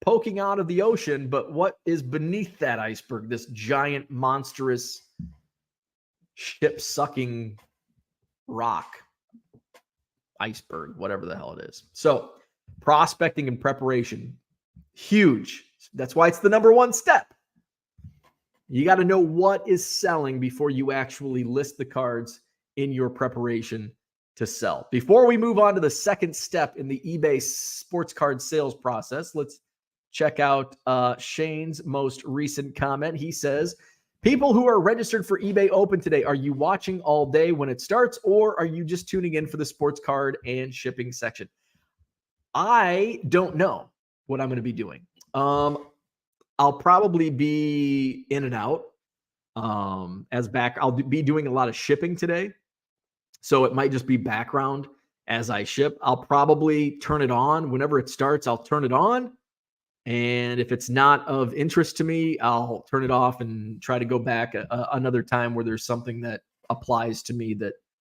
poking out of the ocean, but what is beneath that iceberg? This giant, monstrous, ship-sucking rock iceberg, whatever the hell it is. So prospecting and preparation, huge. That's why it's the number one step. You got to know what is selling before you actually list the cards in your preparation to sell. Before we move on to the second step in the eBay sports card sales process, let's check out Shane's most recent comment. He says, people who are registered for eBay Open today, are you watching all day when it starts, or are you just tuning in for the sports card and shipping section? I don't know what I'm going to be doing. I'll probably be in and out I'll be doing a lot of shipping today. So it might just be background as I ship. I'll probably turn it on whenever it starts. I'll turn it on. And if it's not of interest to me, I'll turn it off and try to go back another time where there's something that applies to me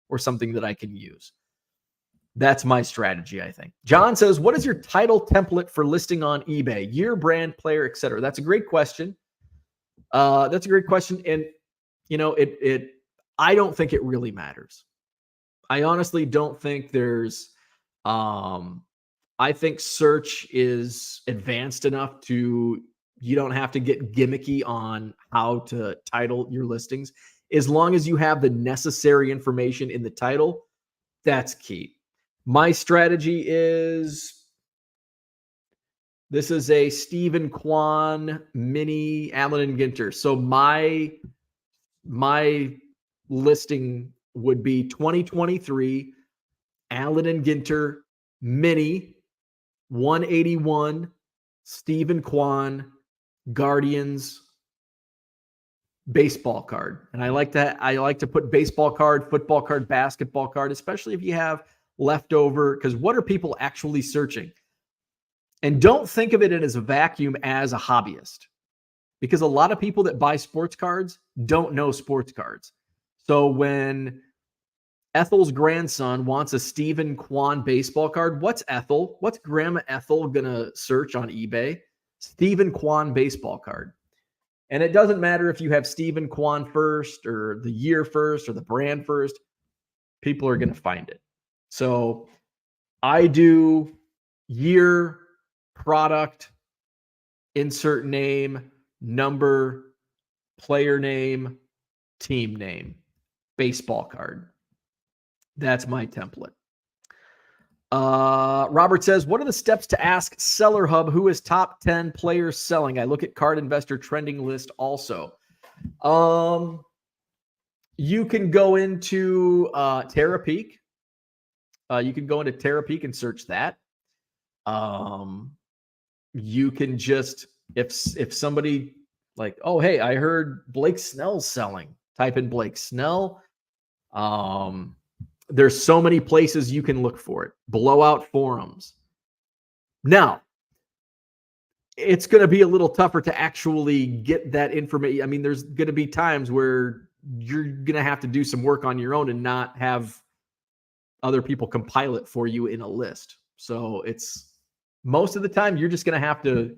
or something that I can use. That's my strategy, I think. John says, what is your title template for listing on eBay? Year, brand, player, etc. That's a great question. And I don't think it really matters. I honestly don't think there's, I think search is advanced enough you don't have to get gimmicky on how to title your listings. As long as you have the necessary information in the title, that's key. My strategy is, this is a Stephen Kwan mini Allen and Ginter. So my listing would be 2023 Allen and Ginter mini 181 Stephen Kwan Guardians baseball card. And I like to put baseball card, football card, basketball card, especially if you have leftover, because what are people actually searching? And don't think of it as a vacuum as a hobbyist, because a lot of people that buy sports cards don't know sports cards. So when Ethel's grandson wants a Stephen Kwan baseball card, what's Grandma Ethel going to search on eBay? Stephen Kwan baseball card. And it doesn't matter if you have Stephen Kwan first or the year first or the brand first, people are going to find it. So I do year, product, insert name, number, player name, team name, baseball card. That's my template. Robert says, what are the steps to ask Seller Hub who is top 10 players selling? I look at Card Investor trending list also. You can go into Terapeak. You can go into Terapeak and search that. You can just, if somebody like, oh, hey, I heard Blake Snell's selling, type in Blake Snell. There's so many places you can look for it. Blowout forums. Now, it's going to be a little tougher to actually get that information. I mean, there's going to be times where you're going to have to do some work on your own and not have other people compile it for you in a list. So it's most of the time you're just going to have to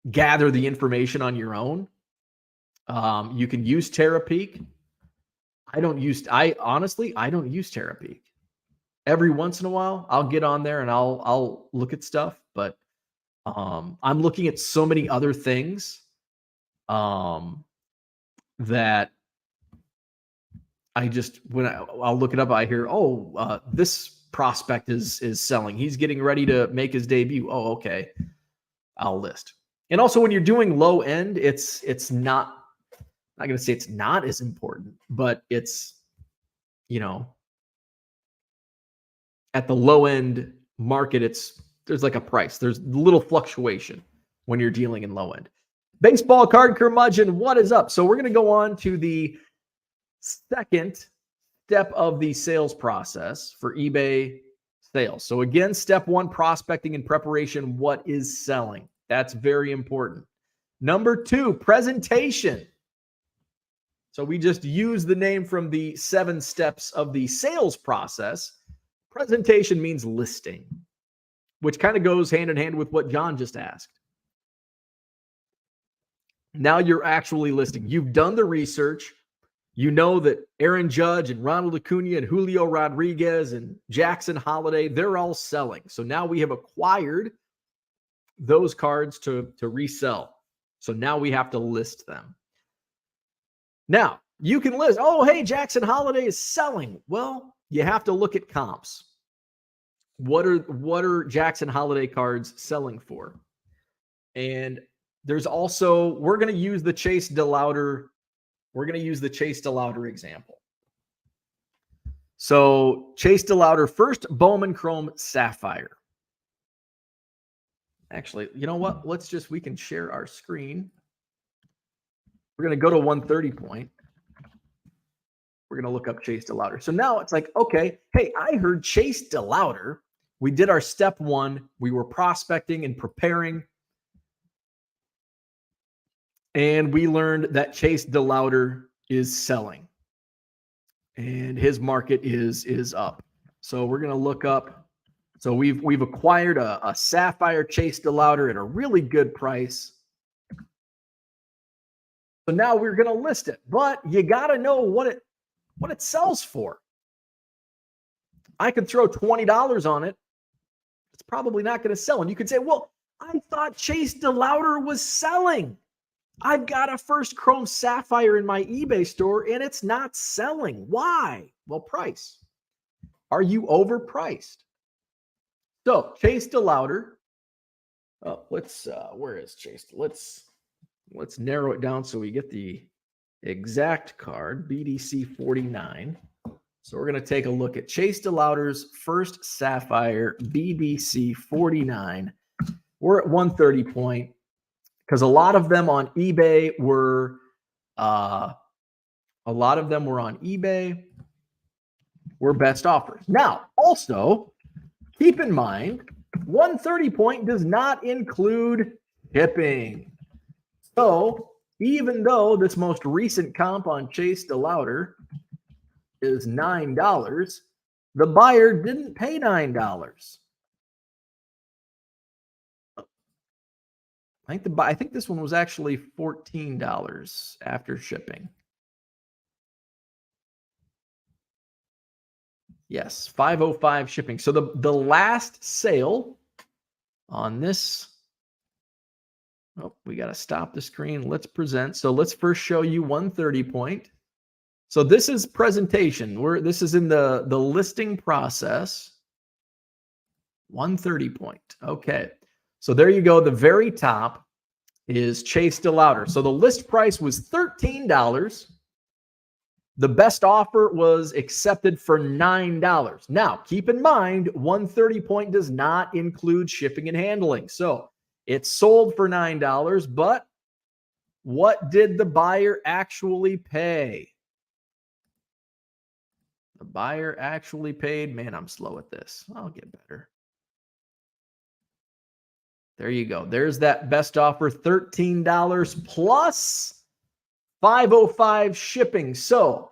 gather the information on your own. You can use Terapeak. I don't use Terapeak. Every once in a while, I'll get on there and I'll look at stuff, but I'm looking at so many other things that I'll look it up, I hear, this prospect is selling. He's getting ready to make his debut. Oh, okay. I'll list. And also when you're doing low end, it's not, I'm not going to say it's not as important, but it's, at the low end market, there's like a price. There's little fluctuation when you're dealing in low end. Baseball card curmudgeon, what is up? So we're going to go on to the second step of the sales process for eBay sales. So again, step one, prospecting and preparation. What is selling? That's very important. Number two, presentation. So we just use the name from the 7 steps of the sales process. Presentation means listing, which kind of goes hand in hand with what John just asked. Now you're actually listing. You've done the research. You know that Aaron Judge and Ronald Acuna and Julio Rodriguez and Jackson Holiday, they're all selling. So now we have acquired those cards to resell. So now we have to list them. Now, you can list, oh, hey, Jackson Holiday is selling. Well, you have to look at comps. What are Jackson Holiday cards selling for? And there's also, we're going to use the Chase DeLauder. We're going to use the Chase DeLauder example. So Chase DeLauder, first Bowman Chrome Sapphire. Actually, you know what? We can share our screen. We're going to go to 130 point. We're going to look up Chase DeLauder. So now it's like, okay, hey, I heard Chase DeLauder. We did our step one. We were prospecting and preparing. And we learned that Chase DeLauder is selling. And his market is up. So we're going to look up. So we've acquired a Sapphire Chase DeLauder at a really good price. So now we're going to list it, but you got to know what it sells for. I could throw $20 on it. It's probably not going to sell. And you could say, well, I thought Chase DeLauder was selling. I've got a first Chrome Sapphire in my eBay store and it's not selling. Why? Well, price. Are you overpriced? So Chase DeLauder. Where is Chase? Let's narrow it down so we get the exact card, BDC 49. So we're going to take a look at Chase DeLauder's first Sapphire, BDC 49. We're at 130 point because a lot of them on eBay were best offers. Now, also keep in mind, 130 point does not include shipping. So even though this most recent comp on Chase DeLauder is $9, the buyer didn't pay $9. I think this one was actually $14 after shipping. Yes, $505 shipping. So the last sale on this. Oh, we got to stop the screen. Let's present. So let's first show you 130 point. So this is presentation. This is in the listing process. 130 point. Okay. So there you go. The very top is Chase DeLauder. So the list price was $13. The best offer was accepted for $9. Now, keep in mind, 130 point does not include shipping and handling. So it sold for $9, but what did the buyer actually pay? The buyer actually paid, man, I'm slow at this. I'll get better. There you go. There's that best offer, $13 plus $505 shipping. So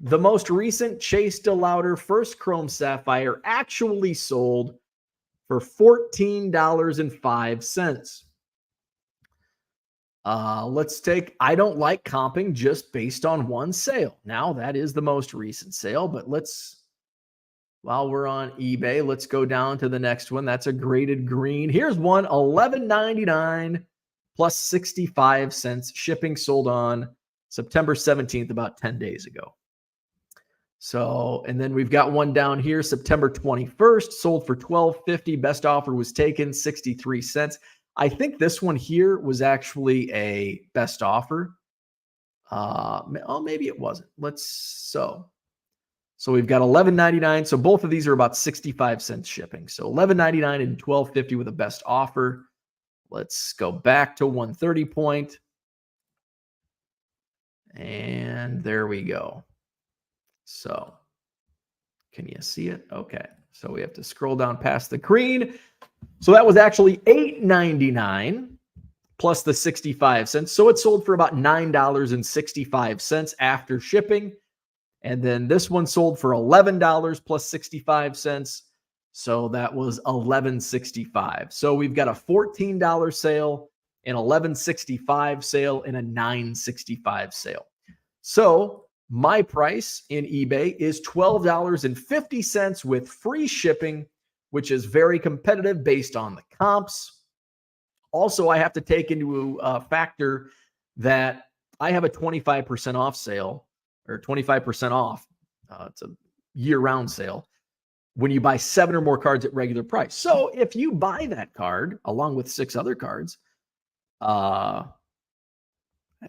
the most recent Chase DeLauder first Chrome Sapphire actually sold for $14.05. I don't like comping just based on one sale. Now that is the most recent sale, but while we're on eBay, let's go down to the next one. That's a graded green. Here's one, $11.99 plus 65 cents. Shipping, sold on September 17th, about 10 days ago. So, and then we've got one down here, September 21st, sold for $12.50. Best offer was taken, 63 cents. I think this one here was actually a best offer. Maybe it wasn't. So we've got $11.99. So both of these are about 65 cents shipping. So $11.99 and $12.50 with a best offer. Let's go back to 130 point. And there we go. So can you see it? Okay. So we have to scroll down past the green. So that was actually $8.99 plus the 65 cents. So it sold for about $9.65 after shipping. And then this one sold for $11 plus 65 cents. So that was $11.65. So we've got a $14 sale, an $11.65 sale, and a $9.65 sale. So my price in eBay is $12.50 with free shipping, which is very competitive based on the comps. Also, I have to take into factor that I have a 25% off sale, or 25% off. It's a year-round sale. when you buy 7 or more cards at regular price. So if you buy that card along with 6 other cards at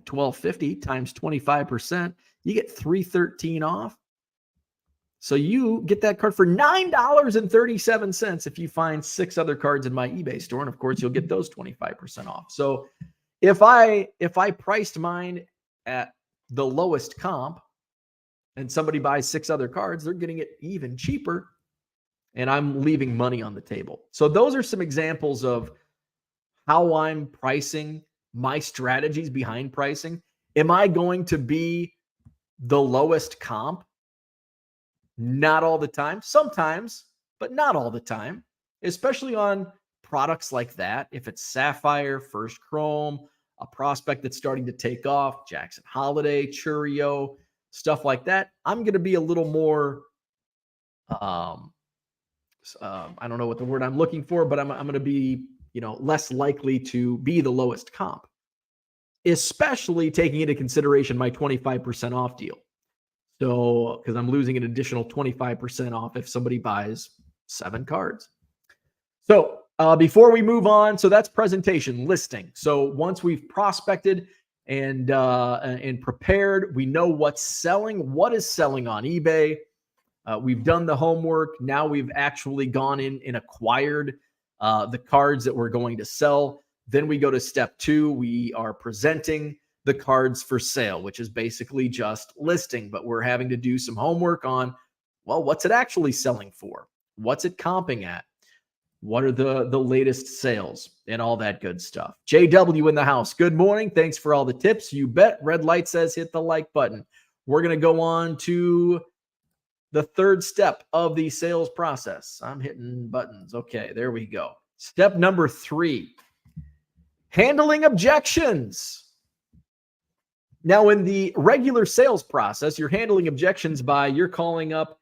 $12.50 times 25%, you get $313 off. So you get that card for $9.37 if you find 6 other cards in my eBay store. And of course, you'll get those 25% off. So if I priced mine at the lowest comp and somebody buys 6 other cards, they're getting it even cheaper. And I'm leaving money on the table. So those are some examples of how I'm pricing, my strategies behind pricing. Am I going to be the lowest comp? Not all the time. Sometimes, but not all the time. Especially on products like that. If it's Sapphire, First Chrome, a prospect that's starting to take off, Jackson Holiday, Churio, stuff like that, I'm going to be a little more I don't know what the word I'm looking for, but I'm going to be, less likely to be the lowest comp, especially taking into consideration my 25% off deal. So, because I'm losing an additional 25% off if somebody buys 7 cards. So, before we move on, so that's presentation, listing. So once we've prospected and prepared, we know what's selling, what is selling on eBay. We've done the homework. Now we've actually gone in and acquired the cards that we're going to sell. Then we go to step 2. We are presenting the cards for sale, which is basically just listing, but we're having to do some homework on, well, what's it actually selling for? What's it comping at? What are the latest sales and all that good stuff? JW in the house. Good morning. Thanks for all the tips. You bet. Red light says hit the like button. We're going to go on to the third step of the sales process. I'm hitting buttons. Okay, there we go. Step number 3, handling objections. Now, in the regular sales process, you're handling objections by you're calling up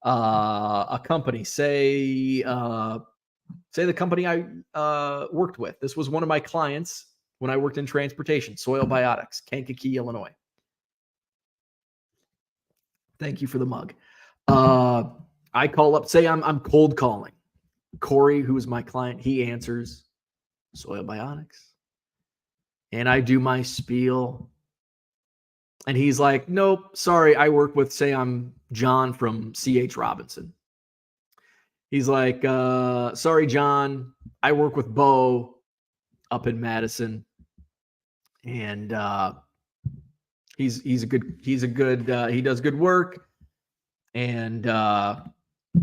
a company. Say the company I worked with. This was one of my clients when I worked in transportation, Soil Biotics, Kankakee, Illinois. Thank you for the mug. I call up, say I'm cold calling. Corey, who is my client, he answers, Soil Biotics. And I do my spiel. And he's like, nope, sorry, I work with, say I'm John from C.H. Robinson. He's like, sorry, John, I work with Bo up in Madison. And he does good work. And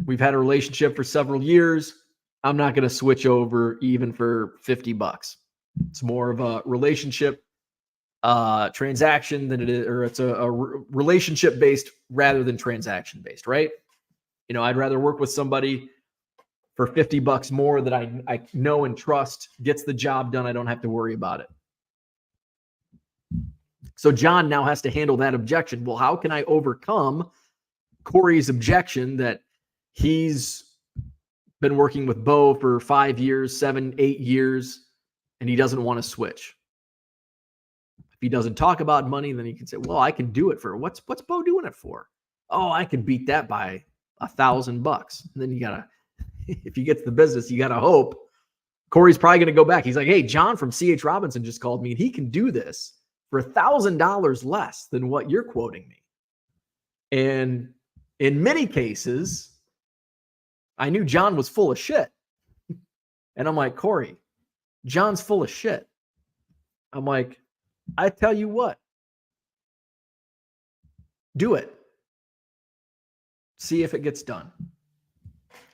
we've had a relationship for several years. I'm not going to switch over even for $50. It's more of a relationship transaction than it is, or it's a relationship based rather than transaction based, right? I'd rather work with somebody for $50 more that I know and trust, gets the job done. I don't have to worry about it. So John now has to handle that objection. Well, how can I overcome Corey's objection that he's been working with Bo for 5 years, 7, 8 years, and he doesn't want to switch? If he doesn't talk about money, then he can say, well, I can do it for what's Bo doing it for? Oh, I can beat that by $1,000. And then you gotta, if he gets the business, you gotta hope Corey's probably gonna go back. He's like, hey, John from C.H. Robinson just called me and he can do this for $1,000 less than what you're quoting me. And in many cases, I knew John was full of shit. And I'm like, Corey, John's full of shit. I'm like, I tell you what, do it. See if it gets done.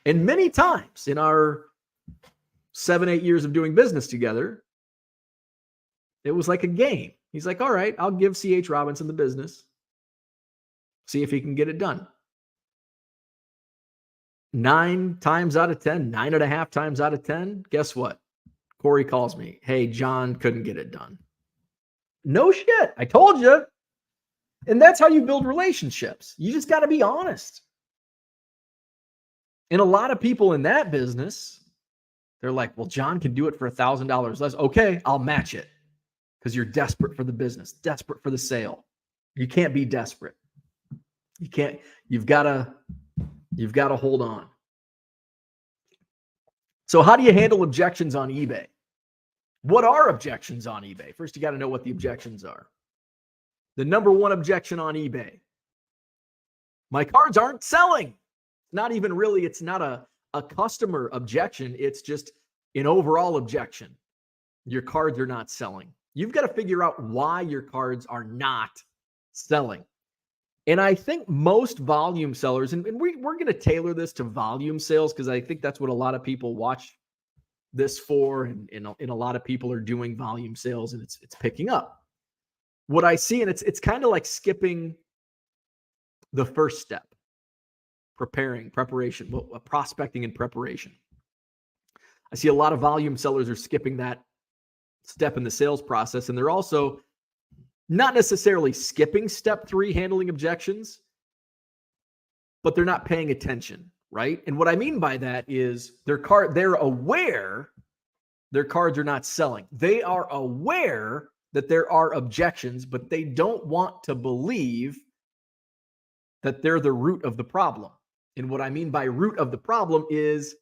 And many times in our 7, 8 years of doing business together, it was like a game. He's like, all right, I'll give C.H. Robinson the business. See if he can get it done. 9 times out of 10, 9.5 times out of 10, guess what? Corey calls me. Hey, John couldn't get it done. No shit. I told you. And that's how you build relationships. You just got to be honest. And a lot of people in that business, they're like, well, John can do it for $1,000 less. Okay, I'll match it. Because you're desperate for the business, desperate for the sale. You can't be desperate. You can't, you've got to hold on. So how do you handle objections on eBay? What are objections on eBay? First, you got to know what the objections are. The number one objection on eBay: my cards aren't selling. Not even really, it's not a customer objection. It's just an overall objection. Your cards are not selling. You've got to figure out why your cards are not selling. And I think most volume sellers, and we're going to tailor this to volume sales because I think that's what a lot of people watch this for, and a lot of people are doing volume sales, and it's picking up. What I see, and it's kind of like skipping the first step, preparation, prospecting and preparation. I see a lot of volume sellers are skipping that step in the sales process, and they're also not necessarily skipping step 3, handling objections, but they're not paying attention, right? And what I mean by that is they're aware their cards are not selling. They are aware that there are objections, but they don't want to believe that they're the root of the problem. And what I mean by root of the problem is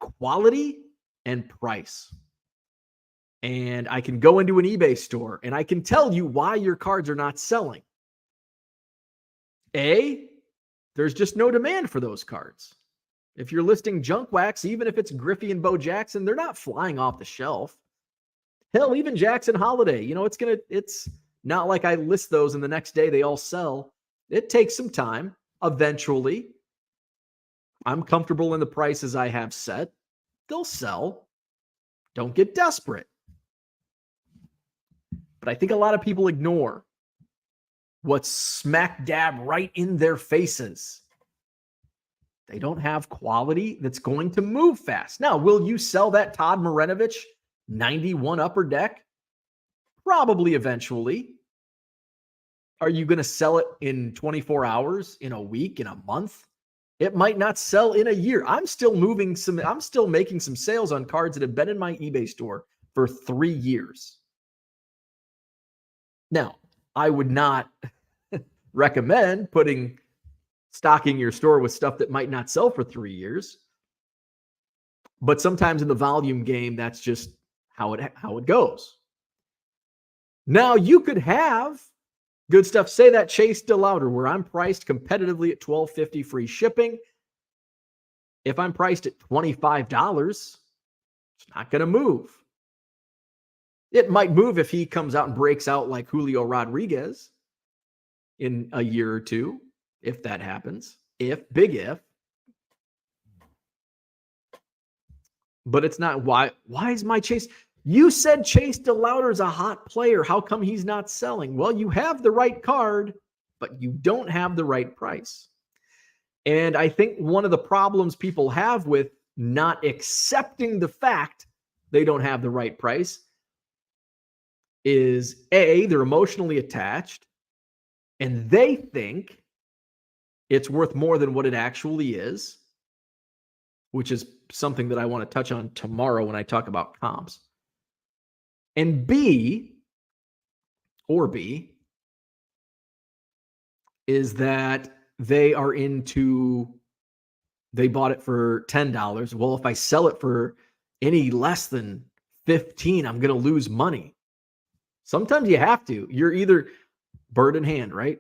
quality and price. And I can go into an eBay store and I can tell you why your cards are not selling. A, there's just no demand for those cards. If you're listing junk wax, even if it's Griffey and Bo Jackson, they're not flying off the shelf. Hell, even Jackson Holiday, it's not like I list those and the next day they all sell. It takes some time. Eventually, I'm comfortable in the prices I have set. They'll sell. Don't get desperate. But I think a lot of people ignore what's smack dab right in their faces. They don't have quality that's going to move fast. Now, will you sell that Todd Marinovich 91 Upper Deck? Probably eventually. Are you going to sell it in 24 hours, in a week, in a month? It might not sell in a year. I'm still making some sales on cards that have been in my eBay store for 3 years. Now, I would not recommend stocking your store with stuff that might not sell for 3 years. But sometimes in the volume game, that's just how it goes. Now, you could have good stuff. Say that Chase DeLauder, where I'm priced competitively at $12.50 free shipping. If I'm priced at $25, it's not going to move. It might move if he comes out and breaks out like Julio Rodriguez in a year or two, if that happens. Big if. But it's not. Why is my Chase? You said Chase DeLauder is a hot player. How come he's not selling? Well, you have the right card, but you don't have the right price. And I think one of the problems people have with not accepting the fact they don't have the right price is A, they're emotionally attached and they think it's worth more than what it actually is, which is something that I want to touch on tomorrow when I talk about comps. And B is that they bought it for $10. Well, if I sell it for any less than $15, I'm going to lose money. Sometimes you have to. You're either bird in hand, right?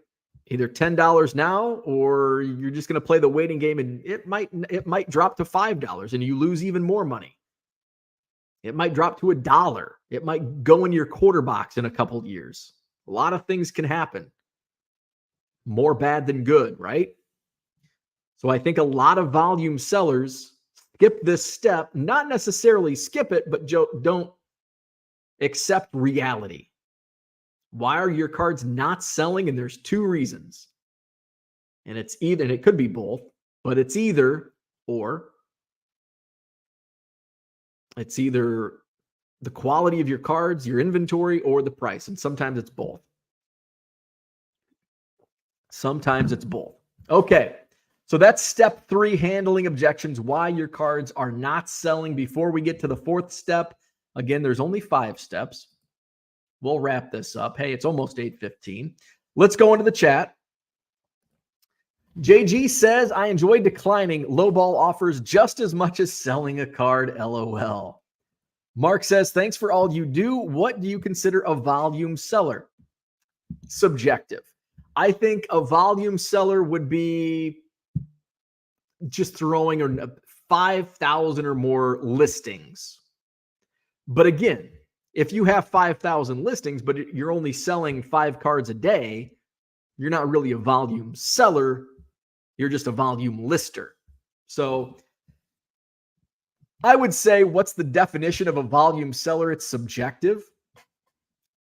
Either $10 now, or you're just going to play the waiting game, and it might drop to $5 and you lose even more money. It might drop to $1. It might go in your quarter box in a couple of years. A lot of things can happen. More bad than good, right? So I think a lot of volume sellers skip this step, not necessarily skip it, but don't accept reality. Why are your cards not selling? And there's 2 reasons. And it could be both, but it's either or. It's either the quality of your cards, your inventory, or the price. And sometimes it's both. Okay. So that's step 3, handling objections, why your cards are not selling. Before we get to the 4th step, again, there's only 5 steps. We'll wrap this up. Hey, it's almost 8:15. Let's go into the chat. JG says, I enjoy declining lowball offers just as much as selling a card, LOL. Mark says, thanks for all you do. What do you consider a volume seller? Subjective. I think a volume seller would be just throwing 5,000 or more listings. But again, if you have 5,000 listings, but you're only selling 5 cards a day, you're not really a volume seller. You're just a volume lister. So I would say, what's the definition of a volume seller? It's subjective.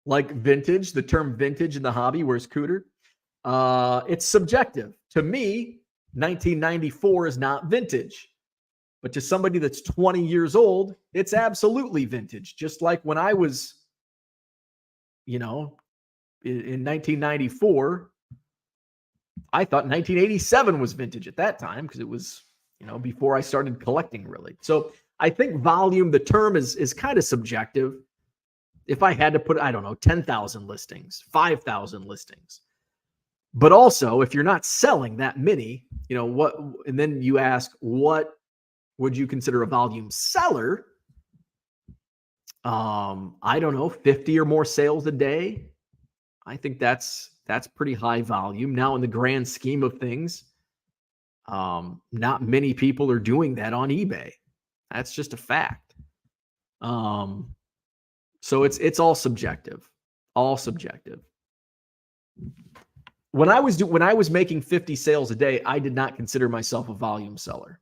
Like vintage, the term vintage in the hobby, where's Cooter? It's subjective. To me, 1994 is not vintage. But to somebody that's 20 years old, it's absolutely vintage. Just like when I was, in 1994, I thought 1987 was vintage at that time because it was, before I started collecting really. So I think volume, the term is kind of subjective. If I had to put, 10,000 listings, 5,000 listings. But also, if you're not selling that many, what, and then you ask, what would you consider a volume seller? 50 or more sales a day. I think that's pretty high volume. Now, in the grand scheme of things, not many people are doing that on eBay. That's just a fact. So it's all subjective. All subjective. When I was making 50 sales a day, I did not consider myself a volume seller.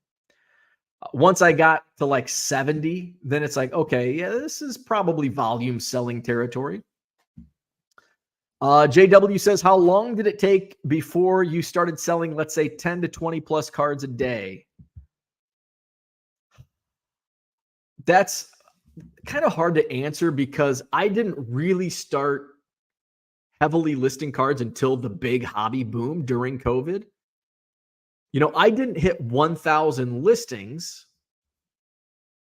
Once I got to like 70, then it's like, okay, yeah, this is probably volume selling territory. JW says, how long did it take before you started selling, let's say, 10 to 20 plus cards a day? That's kind of hard to answer because I didn't really start heavily listing cards until the big hobby boom during COVID. I didn't hit 1,000 listings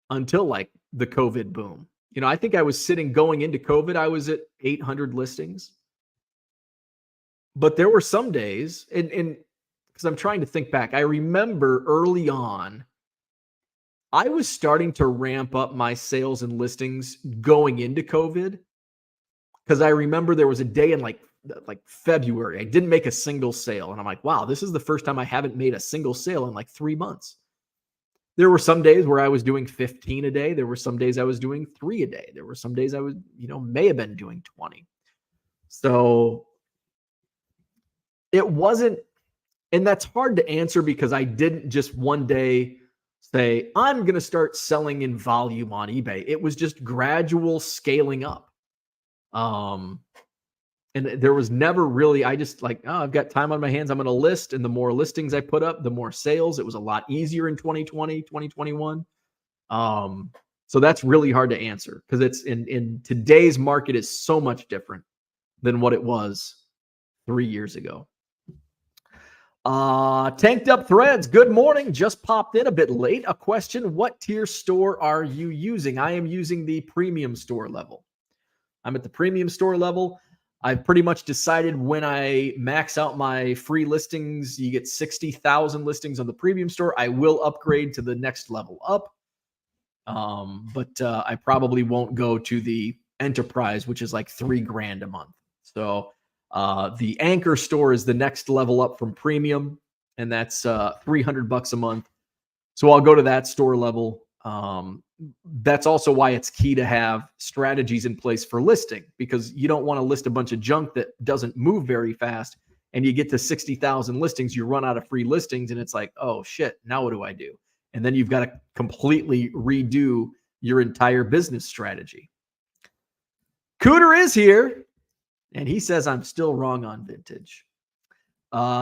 until like the COVID boom. I think I was going into COVID, I was at 800 listings. But there were some days, and because I'm trying to think back, I remember early on, I was starting to ramp up my sales and listings going into COVID. Because I remember there was a day in like February, I didn't make a single sale. And I'm like, wow, this is the first time I haven't made a single sale in like 3 months. There were some days where I was doing 15 a day. There were some days I was doing 3 a day. There were some days I was, may have been doing 20. So it wasn't, and that's hard to answer because I didn't just one day say, I'm going to start selling in volume on eBay. It was just gradual scaling up. And there was never really, I just like, I've got time on my hands. I'm going to list. And the more listings I put up, the more sales. It was a lot easier in 2020, 2021. So that's really hard to answer because it's in today's market is so much different than what it was 3 years ago. Tanked Up Threads, good morning. Just popped in a bit late. A question, what tier store are you using? I am using the premium store level. I'm at the premium store level. I've pretty much decided when I max out my free listings, you get 60,000 listings on the premium store. I will upgrade to the next level up. But I probably won't go to the enterprise, which is like $3,000 a month. So the Anchor store is the next level up from premium, and that's $300 a month. So I'll go to that store level. That's also why it's key to have strategies in place for listing, because you don't want to list a bunch of junk that doesn't move very fast. And you get to 60,000 listings, you run out of free listings, and it's like, oh shit, now what do I do? And then you've got to completely redo your entire business strategy. Cooter is here, and he says I'm still wrong on vintage.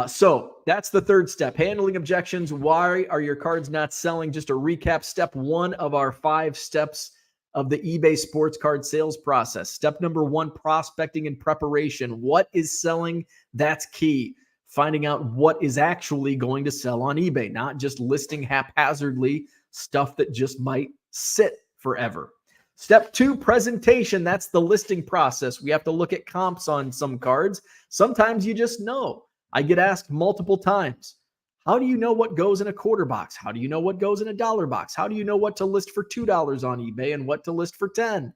So that's the third step, handling objections. Why are your cards not selling? Just a recap, step 1 of our 5 steps of the eBay sports card sales process. Step number 1, prospecting and preparation. What is selling? That's key. Finding out what is actually going to sell on eBay, not just listing haphazardly stuff that just might sit forever. Step 2, presentation. That's the listing process. We have to look at comps on some cards. Sometimes you just know. I get asked multiple times, How do you know what goes in a quarter box? How do you know what goes in a dollar box? How do you know what to list for $2 on eBay and what to list for 10?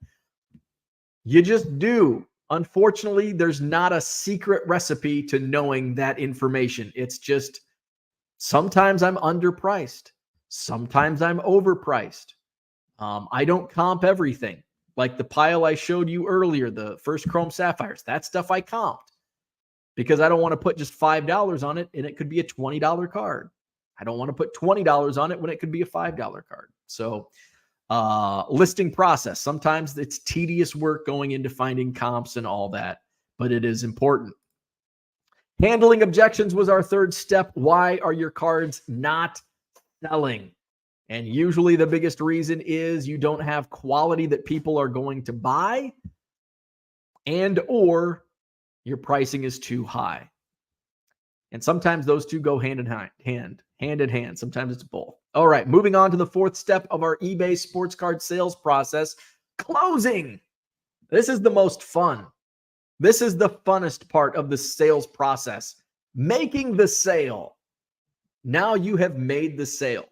You just do. Unfortunately, there's not a secret recipe to knowing that information. It's just sometimes I'm underpriced. Sometimes I'm overpriced. I don't comp everything. Like the pile I showed you earlier, the first Chrome Sapphires, that stuff I comped because I don't want to put just $5 on it and it could be a $20 card. I don't want to put $20 on it when it could be a $5 card. So listing process, sometimes it's tedious work going into finding comps and all that, but it is important. Handling objections was our third step. Why are your cards not selling? And usually the biggest reason is you don't have quality that people are going to buy, and or your pricing is too high. And sometimes those two go hand in hand. Sometimes it's both. All right, moving on to the fourth step of our eBay sports card sales process, closing. This is the most fun. This is the funnest part of the sales process, making the sale. Now you have made the sale.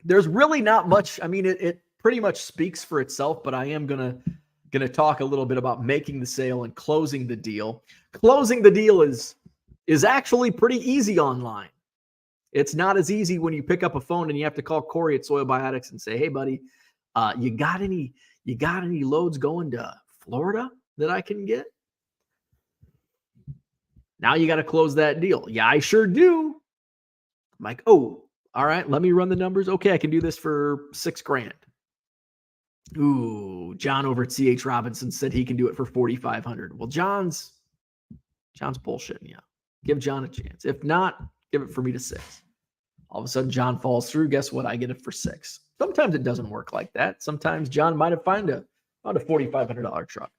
There's really not much. I mean, it pretty much speaks for itself, but I am going to talk a little bit about making the sale and closing the deal. Closing the deal is actually pretty easy online. It's not as easy when you pick up a phone and you have to call Corey at Soil Biotics and say, "Hey, buddy, you got any loads going to Florida that I can get?" Now you got to close that deal. Yeah, I sure do. I'm like, oh, all right, let me run the numbers. Okay, I can do this for $6,000. Ooh, John over at CH Robinson said he can do it for $4,500. Well, John's bullshitting you. Give John a chance. If not, give it for me to $6,000. All of a sudden, John falls through. Guess what? I get it for $6,000. Sometimes it doesn't work like that. Sometimes John might have found a $4,500 truck.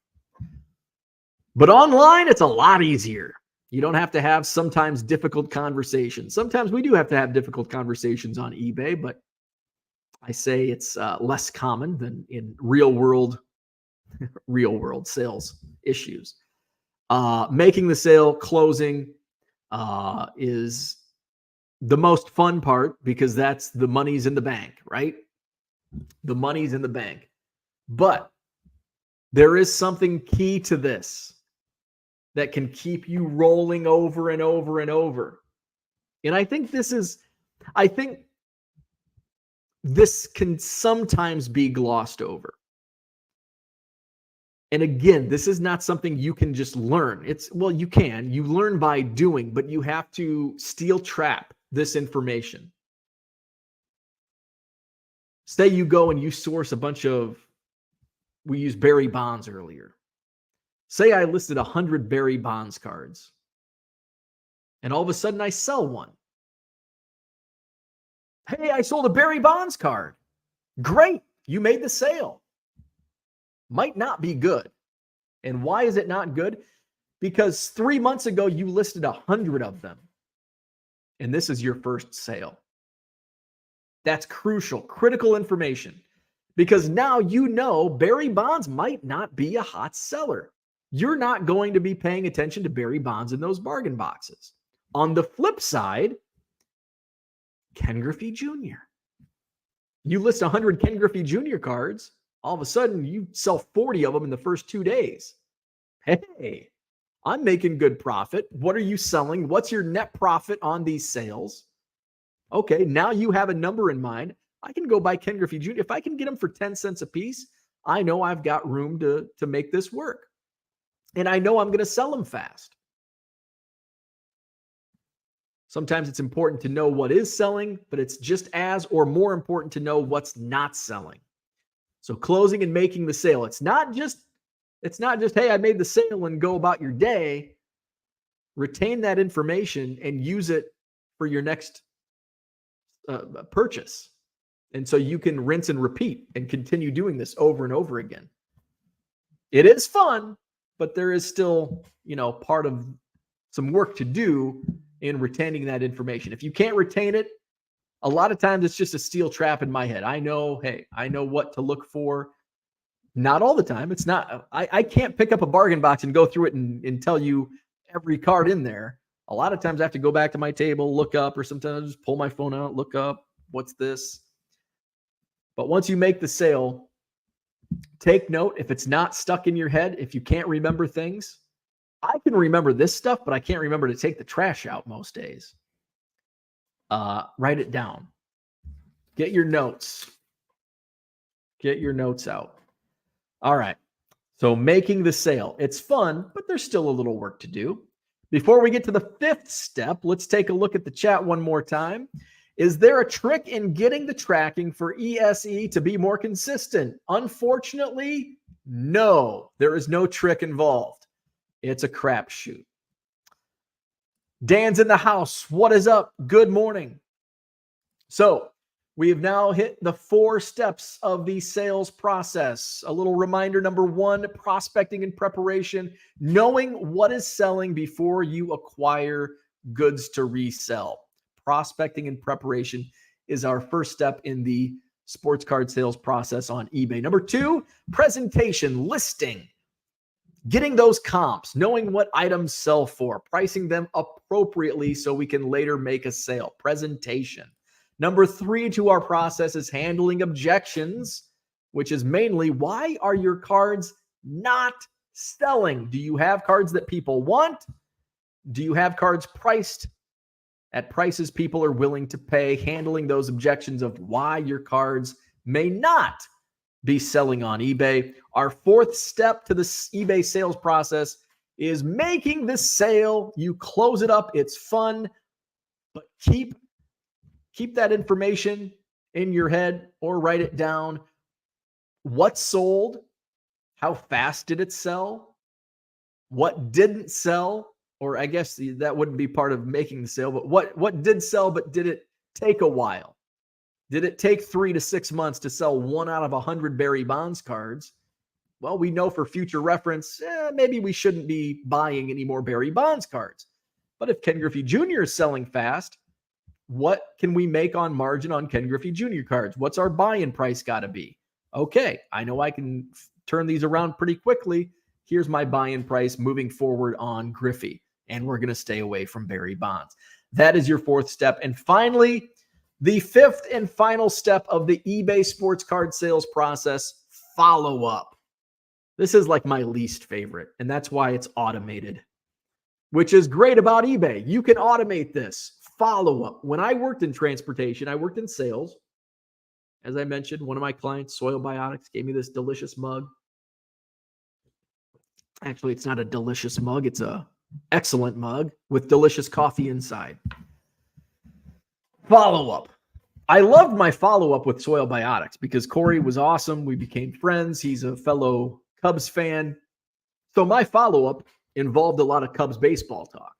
But online, it's a lot easier. You don't have to have sometimes difficult conversations. Sometimes we do have to have difficult conversations on eBay, but I say it's less common than in real world sales issues. Making the sale, closing is the most fun part because that's the money's in the bank, right? The money's in the bank. But there is something key to this that can keep you rolling over and over and over. And I think this can sometimes be glossed over. And again, this is not something you can just learn. You learn by doing, but you have to steel trap this information. Say you go and you source a bunch of, we used Barry Bonds earlier. Say I listed 100 Barry Bonds cards, and all of a sudden I sell one. Hey, I sold a Barry Bonds card. Great, you made the sale. Might not be good. And why is it not good? Because 3 months ago, you listed 100 of them, and this is your first sale. That's crucial, critical information, because now you know Barry Bonds might not be a hot seller. You're not going to be paying attention to Barry Bonds in those bargain boxes. On the flip side, Ken Griffey Jr. You list 100 Ken Griffey Jr. cards, all of a sudden you sell 40 of them in the first 2 days. Hey, I'm making good profit. What are you selling? What's your net profit on these sales? Okay, now you have a number in mind. I can go buy Ken Griffey Jr. If I can get them for 10 cents a piece, I know I've got room to make this work. And I know I'm going to sell them fast. Sometimes it's important to know what is selling, but it's just as or more important to know what's not selling. So closing and making the sale. It's not just, hey, I made the sale and go about your day. Retain that information and use it for your next purchase. And so you can rinse and repeat and continue doing this over and over again. It is fun, but there is still, part of some work to do in retaining that information. If you can't retain it, a lot of times it's just a steel trap in my head. I know what to look for. Not all the time. It's not, I can't pick up a bargain box and go through it and tell you every card in there. A lot of times I have to go back to my table, look up, or sometimes I just pull my phone out, look up, what's this? But once you make the sale, take note. If it's not stuck in your head, if you can't remember things, I can remember this stuff, but I can't remember to take the trash out most days. Write it down. Get your notes. Get your notes out. All right. So making the sale. It's fun, but there's still a little work to do. Before we get to the fifth step, let's take a look at the chat one more time. Is there a trick in getting the tracking for ESE to be more consistent? Unfortunately, no. There is no trick involved. It's a crapshoot. Dan's in the house. What is up? Good morning. So we have now hit the 4 steps of the sales process. A little reminder, number 1, prospecting and preparation, knowing what is selling before you acquire goods to resell. Prospecting and preparation is our first step in the sports card sales process on eBay. Number 2, presentation, listing, getting those comps, knowing what items sell for, pricing them appropriately so we can later make a sale. Presentation. Number 3 to our process is handling objections, which is mainly, why are your cards not selling? Do you have cards that people want? Do you have cards priced at prices people are willing to pay? Handling those objections of why your cards may not be selling on eBay. Our 4th step to the eBay sales process is making the sale. You close it up. It's fun, but keep that information in your head or write it down. What sold? How fast did it sell? What didn't sell? Or I guess that wouldn't be part of making the sale, but what did sell, but did it take a while? Did it take 3 to 6 months to sell 1 out of 100 Barry Bonds cards? Well, we know for future reference, maybe we shouldn't be buying any more Barry Bonds cards. But if Ken Griffey Jr. is selling fast, what can we make on margin on Ken Griffey Jr. cards? What's our buy-in price got to be? Okay, I know I can turn these around pretty quickly. Here's my buy-in price moving forward on Griffey. And we're going to stay away from Barry Bonds. That is your 4th step. And finally, the 5th and final step of the eBay sports card sales process, follow-up. This is like my least favorite, and that's why it's automated, which is great about eBay. You can automate this. Follow-up. When I worked in transportation, I worked in sales. As I mentioned, one of my clients, Soil Biotics, gave me this delicious mug. Actually, it's not a delicious mug. It's a excellent mug with delicious coffee inside. Follow-up. I loved my follow-up with Soil Biotics because Corey was awesome. We became friends. He's a fellow Cubs fan. So my follow-up involved a lot of Cubs baseball talk.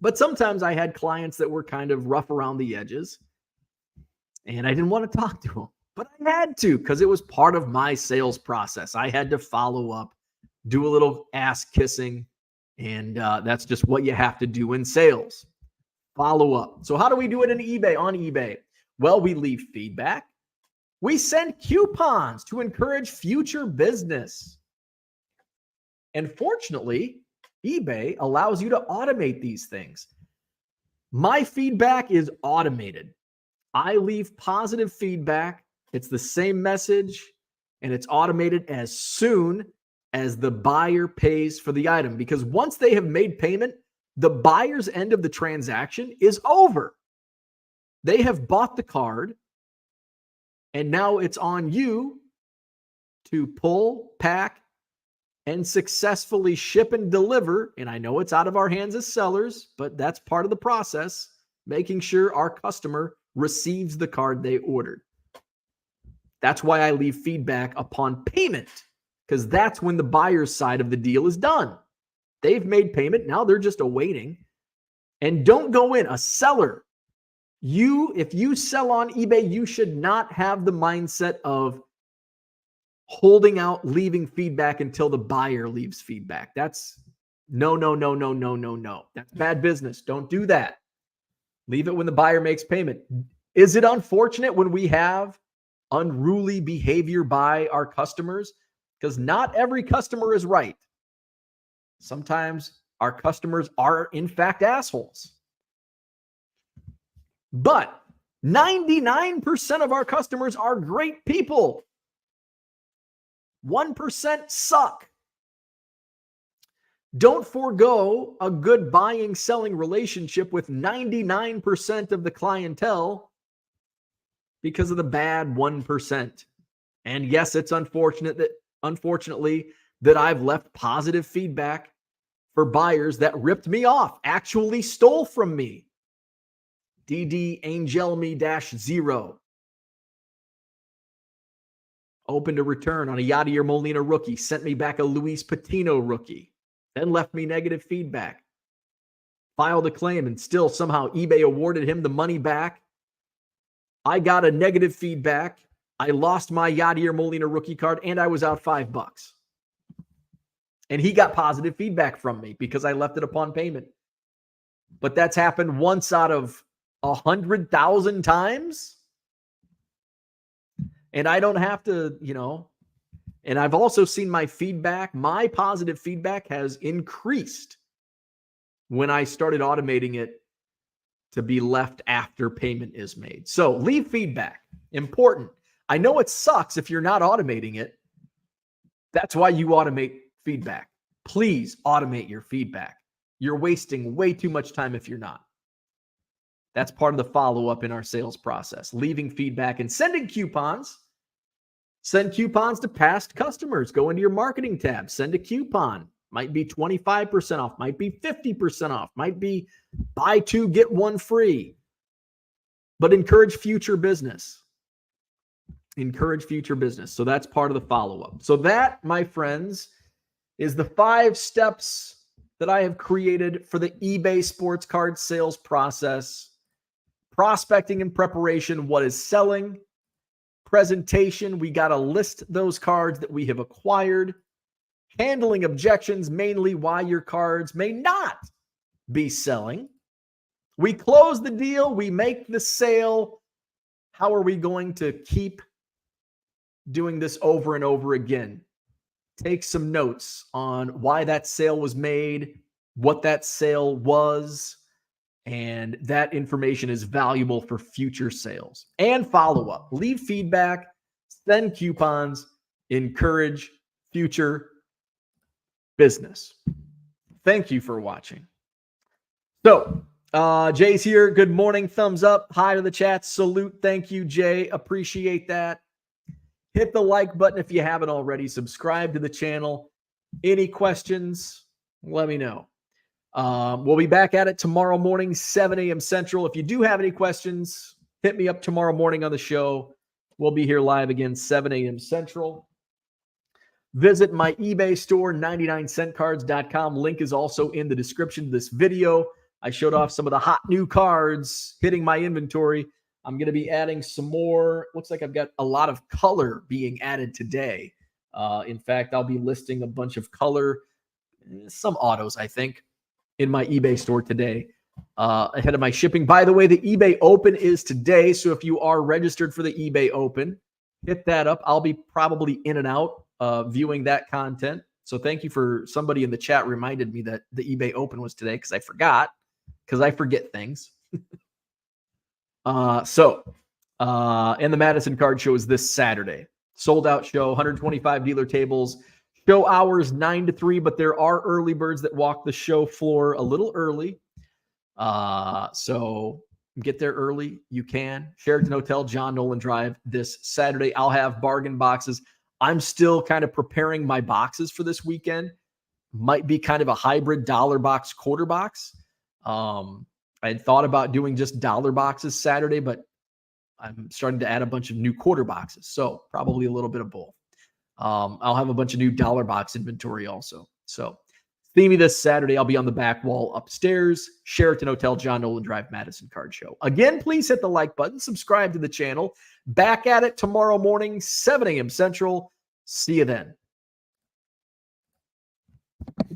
But sometimes I had clients that were kind of rough around the edges, and I didn't want to talk to them. But I had to because it was part of my sales process. I had to follow up, do a little ass kissing, and that's just what you have to do in sales. Follow up. So how do we do it in eBay, on eBay? Well, we leave feedback. We send coupons to encourage future business. And fortunately, eBay allows you to automate these things. My feedback is automated. I leave positive feedback. It's the same message, and it's automated as soon as the buyer pays for the item. Because once they have made payment, the buyer's end of the transaction is over. They have bought the card, and now it's on you to pull, pack, and successfully ship and deliver. And I know it's out of our hands as sellers, but that's part of the process, making sure our customer receives the card they ordered. That's why I leave feedback upon payment, because that's when the buyer's side of the deal is done. They've made payment. Now they're just awaiting. And don't go in. A seller, if you sell on eBay, you should not have the mindset of holding out, leaving feedback until the buyer leaves feedback. That's no. That's bad business. Don't do that. Leave it when the buyer makes payment. Is it unfortunate when we have unruly behavior by our customers? Because not every customer is right. Sometimes Our customers are, in fact, assholes. But 99% of our customers are great people. 1% suck. Don't forego a good buying, selling relationship with 99% of the clientele because of the bad 1%. And yes, it's unfortunately that I've left positive feedback for buyers that ripped me off, actually stole from me. DD Angelme-0. Opened a return on a Yadier Molina rookie, sent me back a Luis Patino rookie, then left me negative feedback. Filed a claim and still somehow eBay awarded him the money back. I got a negative feedback. I lost my Yadier Molina rookie card and I was out $5. And he got positive feedback from me because I left it upon payment. But that's happened once out of 100,000 times. And I don't have to, and I've also seen my feedback, my positive feedback has increased when I started automating it to be left after payment is made. So leave feedback. Important. I know it sucks if you're not automating it. That's why you automate feedback. Please automate your feedback. You're wasting way too much time if you're not. That's part of the follow-up in our sales process. Leaving feedback and sending coupons. Send coupons to past customers. Go into your marketing tab. Send a coupon. Might be 25% off. Might be 50% off. Might be buy two, get one free. But encourage future business. Encourage future business. So that's part of the follow-up. So that, my friends, is the 5 steps that I have created for the eBay sports card sales process. Prospecting and preparation, what is selling. Presentation, we got to list those cards that we have acquired. Handling objections, mainly why your cards may not be selling. We close the deal, we make the sale. How are we going to keep doing this over and over again? Take some notes on why that sale was made, what that sale was, and that information is valuable for future sales. And follow up. Leave feedback, send coupons, encourage future business. Thank you for watching. So, Jay's here. Good morning. Thumbs up. Hi to the chat. Salute. Thank you, Jay. Appreciate that. Hit the like button if you haven't already. Subscribe to the channel. Any questions, let me know. We'll be back at it tomorrow morning, 7 a.m. Central. If you do have any questions, hit me up tomorrow morning on the show. We'll be here live again, 7 a.m. Central. Visit my eBay store, 99centcards.com. Link is also in the description of this video. I showed off some of the hot new cards hitting my inventory. I'm going to be adding some more. Looks like I've got a lot of color being added today. In fact, I'll be listing a bunch of color, some autos, I think, in my eBay store today ahead of my shipping. By the way, the eBay Open is today. So if you are registered for the eBay Open, hit that up. I'll be probably in and out viewing that content. So thank you for somebody in the chat reminded me that the eBay Open was today because I forgot, because I forget things. And the Madison Card Show is this Saturday. Sold out show, 125 dealer tables. Show hours 9 to 3, but there are early birds that walk the show floor a little early. So get there early. You can. Sheraton Hotel, John Nolan Drive this Saturday. I'll have bargain boxes. I'm still kind of preparing my boxes for this weekend. Might be kind of a hybrid dollar box, quarter box. I had thought about doing just dollar boxes Saturday, but I'm starting to add a bunch of new quarter boxes. So probably a little bit of both. I'll have a bunch of new dollar box inventory also. So see me this Saturday. I'll be on the back wall upstairs. Sheraton Hotel, John Nolan Drive, Madison Card Show. Again, please hit the like button. Subscribe to the channel. Back at it tomorrow morning, 7 a.m. Central. See you then.